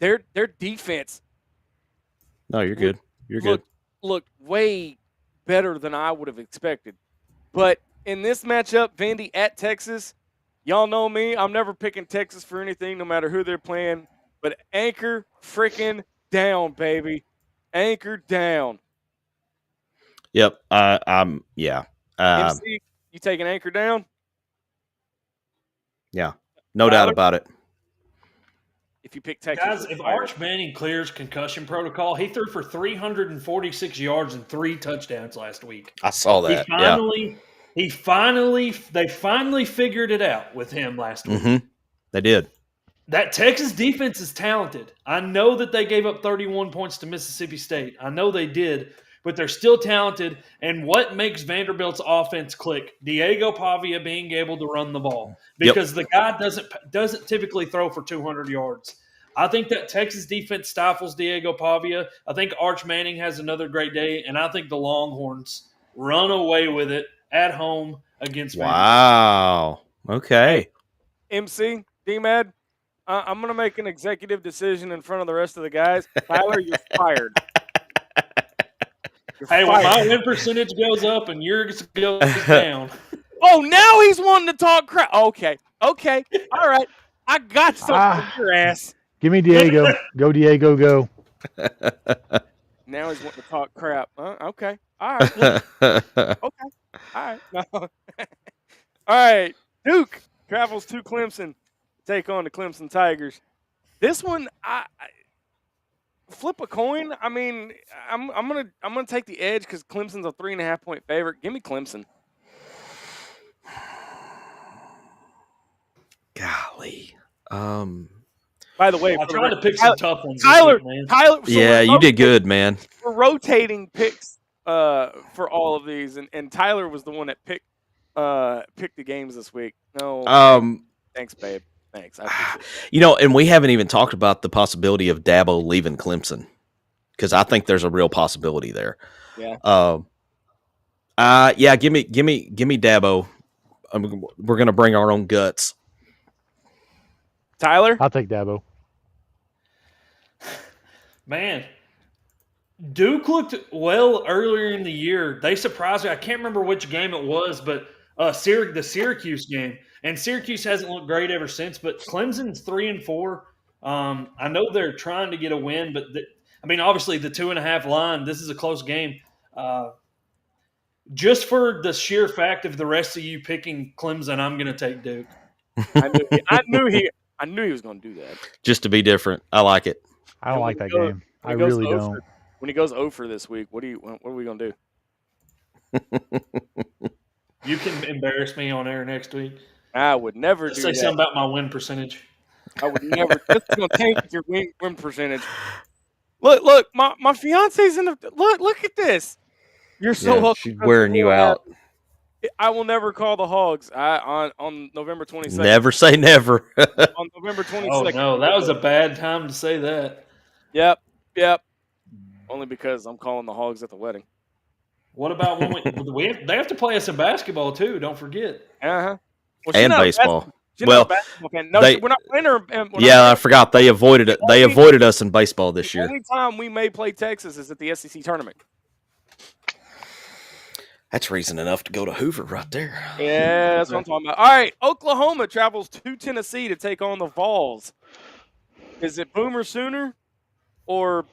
Speaker 2: Their defense.
Speaker 3: No, you're good. You're good.
Speaker 2: Looked way better than I would have expected. But in this matchup, Vandy at Texas, y'all know me. I'm never picking Texas for anything, no matter who they're playing. But anchor freaking down, baby. Anchor down.
Speaker 3: Yep. Yeah.
Speaker 2: MC, you taking anchor down?
Speaker 3: Yeah. No doubt about it.
Speaker 2: If you pick Texas.
Speaker 6: Guys, if Arch Manning clears concussion protocol, he threw for 346 yards and 3 touchdowns last week.
Speaker 3: I saw that.
Speaker 6: They finally figured it out with him last week.
Speaker 3: Mm-hmm. They did.
Speaker 6: That Texas defense is talented. I know that they gave up 31 points to Mississippi State. I know they did, but they're still talented. And what makes Vanderbilt's offense click? Diego Pavia being able to run the ball, because the guy doesn't typically throw for 200 yards. I think that Texas defense stifles Diego Pavia. I think Arch Manning has another great day, and I think the Longhorns run away with it at home against Vanderbilt.
Speaker 3: Wow. Okay.
Speaker 2: MC, D-Mad, I'm going to make an executive decision in front of the rest of the guys. Tyler, you're fired.
Speaker 6: Hey, when my win percentage goes up and yours goes down.
Speaker 2: Oh, now he's wanting to talk crap. Okay. All right. I got something for your ass.
Speaker 5: Give me Diego. Go, Diego, go.
Speaker 2: Now he's wanting to talk crap. Okay. All right. Okay. All right. No. All right. Duke travels to Clemson to take on the Clemson Tigers. This one, I flip a coin. I mean, I'm gonna take the edge because Clemson's a 3.5-point favorite. Give me Clemson.
Speaker 3: Golly.
Speaker 2: By the way,
Speaker 6: I tried to pick some tough ones.
Speaker 2: Tyler. So
Speaker 3: yeah, you did good, man.
Speaker 2: We're rotating picks for all of these, and Tyler was the one that picked the games this week. No, thanks, babe. Thanks. I appreciate it.
Speaker 3: And we haven't even talked about the possibility of Dabo leaving Clemson, because I think there's a real possibility there.
Speaker 2: Yeah.
Speaker 3: Yeah. Give me Dabo. We're gonna bring our own guts.
Speaker 2: Tyler,
Speaker 5: I'll take Dabo.
Speaker 6: Man, Duke looked well earlier in the year. They surprised me. I can't remember which game it was, but the Syracuse game. And Syracuse hasn't looked great ever since. But Clemson's 3-4. I know they're trying to get a win, but obviously the 2.5 line. This is a close game. Just for the sheer fact of the rest of you picking Clemson, I'm going to take Duke.
Speaker 2: I knew he was going to do that.
Speaker 3: Just to be different. I like it.
Speaker 5: I don't like that game. I really don't.
Speaker 2: When he goes 0 for this week, what are we going to do?
Speaker 6: You can embarrass me on air next week.
Speaker 2: I would never do
Speaker 6: say
Speaker 2: that.
Speaker 6: something about my win percentage.
Speaker 2: I would never. Just going to tank your win percentage. Look, my fiance's in the look at this. You're so welcome.
Speaker 3: She's wearing you out.
Speaker 2: I will never call the Hogs on November 22nd.
Speaker 3: Never say never.
Speaker 2: On November 22nd.
Speaker 6: Oh no, that was a bad time to say that.
Speaker 2: Yep. Only because I'm calling the Hogs at the wedding.
Speaker 6: What about when they have to play us in basketball too? Don't forget.
Speaker 2: Well,
Speaker 3: And baseball.
Speaker 2: She's
Speaker 3: Well,
Speaker 2: not a basketball fan. No,
Speaker 3: they-
Speaker 2: we're not playing her.
Speaker 3: I forgot they avoided it. They avoided us in baseball this year.
Speaker 2: The only time we may play Texas is at the SEC tournament.
Speaker 3: That's reason enough to go to Hoover right there.
Speaker 2: Yeah, that's what I'm talking about. All right, Oklahoma travels to Tennessee to take on the Vols. Is it Boomer Sooner or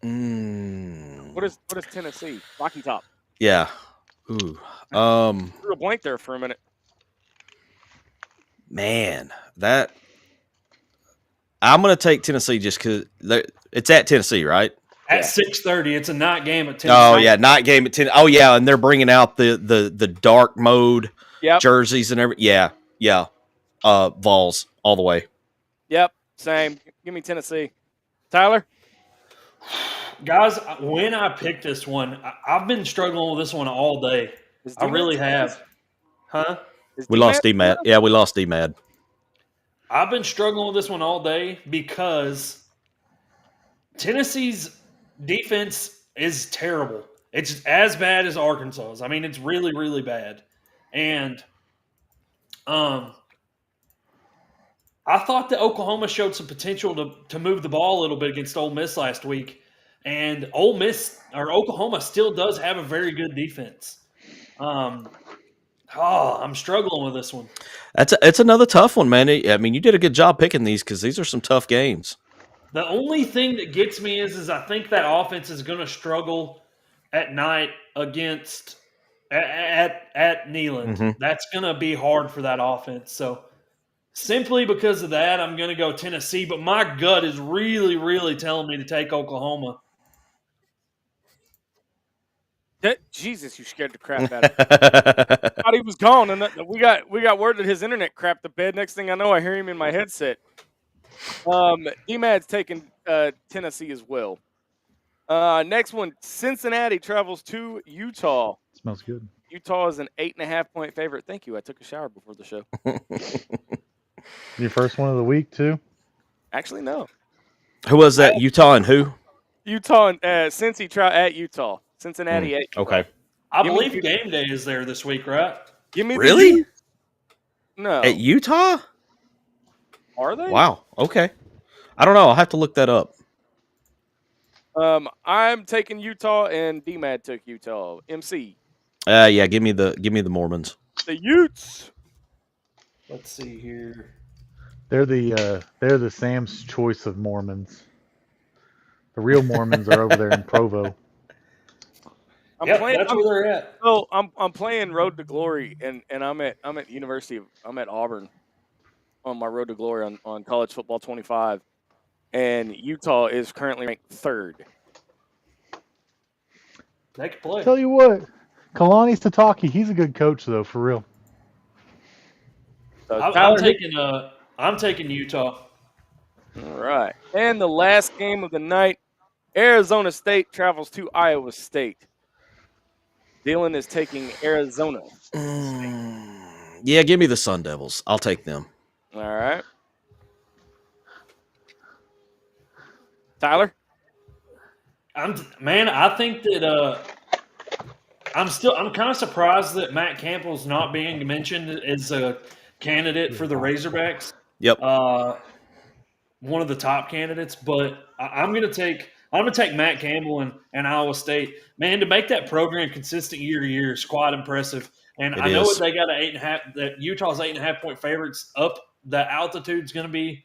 Speaker 2: what is Tennessee? Rocky Top.
Speaker 3: Yeah. Ooh.
Speaker 2: Threw a blank there for a minute.
Speaker 3: Man, that I'm gonna take Tennessee just because it's at Tennessee, right?
Speaker 6: At 6:30, it's a night game at 10.
Speaker 3: Oh yeah, night game at 10. Oh yeah, and they're bringing out the dark mode jerseys and everything. Yeah. Vols all the way.
Speaker 2: Yep, same. Give me Tennessee. Tyler?
Speaker 6: Guys, when I picked this one, I've been struggling with this one all day. I really have. Huh?
Speaker 3: We lost D-Mad. Yeah, we lost D-Mad.
Speaker 6: I've been struggling with this one all day because Tennessee's defense is terrible. It's as bad as Arkansas's. I mean, it's really, really bad. And I thought that Oklahoma showed some potential to move the ball a little bit against Ole Miss last week. And Oklahoma still does have a very good defense. I'm struggling with this one.
Speaker 3: It's another tough one, man. I mean, you did a good job picking these because these are some tough games.
Speaker 6: The only thing that gets me is I think that offense is going to struggle at night against at Neyland.
Speaker 3: Mm-hmm.
Speaker 6: That's going to be hard for that offense. So simply because of that, I'm going to go Tennessee. But my gut is really, really telling me to take Oklahoma.
Speaker 2: Jesus, you scared the crap out of me. I thought he was gone, and we got word that his internet crapped the bed. Next thing I know, I hear him in my headset. D-Mad's taking Tennessee as well. Next one, Cincinnati travels to Utah.
Speaker 5: Smells good.
Speaker 2: Utah is an 8.5-point favorite. Thank you. I took a shower before the show.
Speaker 5: Your first one of the week too?
Speaker 2: Actually, no.
Speaker 3: Who was that? Utah and who?
Speaker 2: Utah and Cincy at Utah. Cincinnati at Utah.
Speaker 3: Okay.
Speaker 6: I believe game day is there this week, right?
Speaker 2: Give me
Speaker 3: really?
Speaker 2: No.
Speaker 3: At Utah?
Speaker 2: Are they?
Speaker 3: Wow. Okay. I don't know. I'll have to look that up.
Speaker 2: I'm taking Utah, and D-Mad took Utah. MC.
Speaker 3: Yeah. Give me the Mormons.
Speaker 2: The Utes.
Speaker 6: Let's see here.
Speaker 5: They're the Sam's Choice of Mormons. The real Mormons are over there in Provo.
Speaker 6: That's where they're at.
Speaker 2: So I'm playing Road to Glory, and I'm at Auburn on my Road to Glory on College Football 25, and Utah is currently ranked 3rd.
Speaker 6: They can play.
Speaker 5: Tell you what, Kalani Sitake, he's a good coach though, for real.
Speaker 2: So
Speaker 6: I'm taking Utah.
Speaker 2: All right, and the last game of the night, Arizona State travels to Iowa State. Dylan is taking Arizona.
Speaker 3: Yeah, give me the Sun Devils. I'll take them.
Speaker 2: All right. Tyler?
Speaker 6: I think that I'm kind of surprised that Matt Campbell's not being mentioned as a candidate for the Razorbacks.
Speaker 3: Yep.
Speaker 6: One of the top candidates, but I'm going to take Matt Campbell and Iowa State. Man, to make that program consistent year to year is quite impressive. And I know they got an 8.5. That Utah's 8.5-point favorites. Up the altitude's going to be,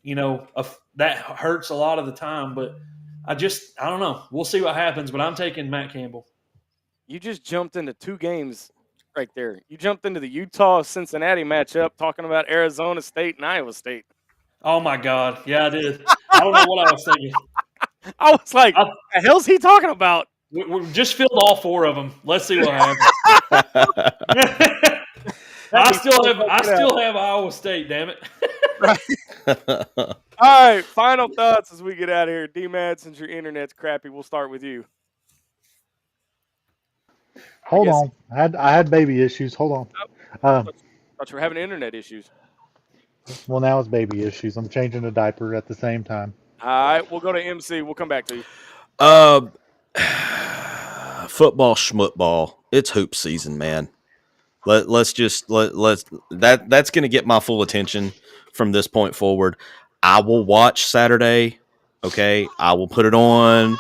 Speaker 6: that hurts a lot of the time. But I don't know. We'll see what happens. But I'm taking Matt Campbell.
Speaker 2: You just jumped into 2 games right there. You jumped into the Utah-Cincinnati matchup, talking about Arizona State and Iowa State.
Speaker 6: Oh my God! Yeah, I did. I don't know what I was thinking.
Speaker 2: I was like, what the hell's he talking about?
Speaker 6: We just filled all 4 of them. Let's see what happens. I still have Iowa State, damn it.
Speaker 2: Right. All right, final thoughts as we get out of here. D-Mad, since your internet's crappy, we'll start with you.
Speaker 5: Hold on. I had baby issues. Hold on.
Speaker 2: Thought you were having internet issues.
Speaker 5: Well, now it's baby issues. I'm changing a diaper at the same time.
Speaker 2: All right, we'll go to MC. We'll come back to you.
Speaker 3: football, schmootball. It's hoop season, man. Let's that's going to get my full attention from this point forward. I will watch Saturday. Okay, I will put it on.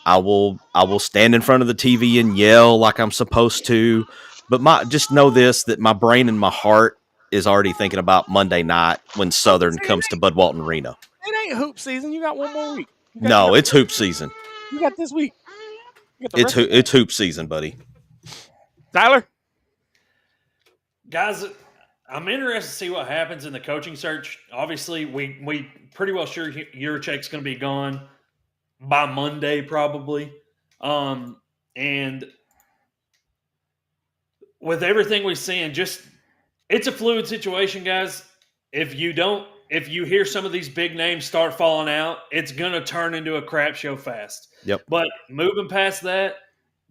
Speaker 3: I will stand in front of the TV and yell like I'm supposed to. But just know this, that my brain and my heart is already thinking about Monday night when Southern comes to Bud Walton Arena.
Speaker 2: It ain't hoop season. You got one more week.
Speaker 3: No, it's hoop season.
Speaker 2: You got this week.
Speaker 3: It's hoop season, buddy.
Speaker 2: Tyler?
Speaker 6: Guys, I'm interested to see what happens in the coaching search. Obviously, we pretty well sure Yuracheck's going to be gone by Monday probably. And with everything we've seen, it's a fluid situation, guys. If you hear some of these big names start falling out, it's going to turn into a crap show fast.
Speaker 3: Yep.
Speaker 6: But moving past that,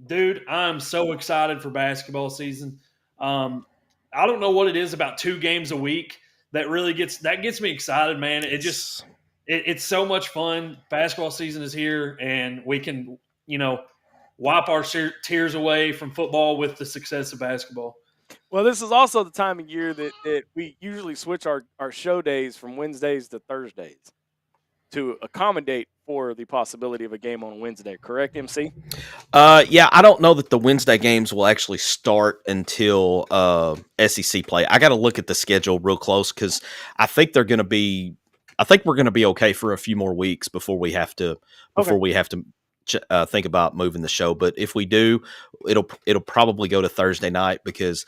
Speaker 6: dude, I'm so excited for basketball season. I don't know what it is about 2 games a week that really gets me excited, man. It's so much fun. Basketball season is here, and we can, wipe our tears away from football with the success of basketball.
Speaker 2: Well, this is also the time of year that we usually switch our show days from Wednesdays to Thursdays to accommodate for the possibility of a game on Wednesday. Correct, MC?
Speaker 3: Yeah, I don't know that the Wednesday games will actually start until SEC play. I got to look at the schedule real close because I think we're going to be okay for a few more weeks before we have to think about moving the show. But if we do, it'll probably go to Thursday night because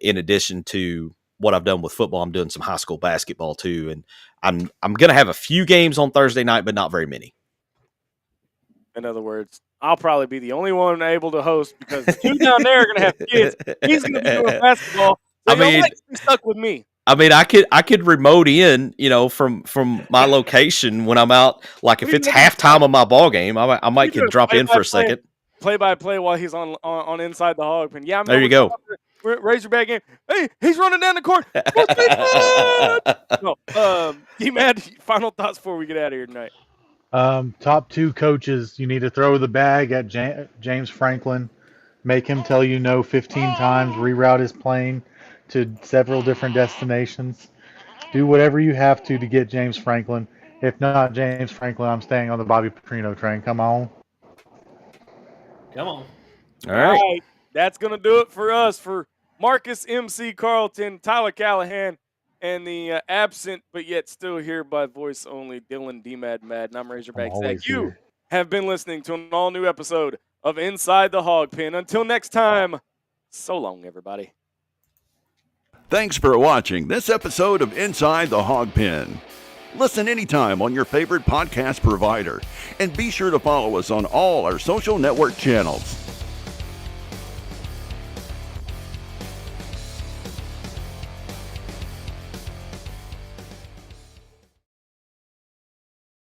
Speaker 3: in addition to what I've done with football, I'm doing some high school basketball too, and I'm going to have a few games on Thursday night, but not very many.
Speaker 2: In other words, I'll probably be the only one able to host because you down there are going to have kids. He's going to be doing basketball. So you'll be stuck with me.
Speaker 3: I mean, I could remote in, from my location when I'm out. Like if it's halftime of my ball game, I might could drop in for a second.
Speaker 2: Play-by-play while he's on Inside the Hog Pen. Yeah,
Speaker 3: there you go.
Speaker 2: Razorback game. Hey, he's running down the court. No, D-Mad, final thoughts before we get out of here tonight.
Speaker 5: Top 2 coaches, you need to throw the bag at James Franklin, make him tell you no 15 times, reroute his plane to several different destinations. Do whatever you have to get James Franklin. If not James Franklin, I'm staying on the Bobby Petrino train. Come on.
Speaker 3: All right.
Speaker 2: That's going to do it for us. For Marcus MC Carlton, Tyler Callahan, and the absent but yet still here by voice only, Dylan D-Mad Mad, and I'm Razorback Zach. You have been listening to an all-new episode of Inside the Hog Pen. Until next time, so long, everybody.
Speaker 4: Thanks for watching this episode of Inside the Hog Pen. Listen anytime on your favorite podcast provider, and be sure to follow us on all our social network channels.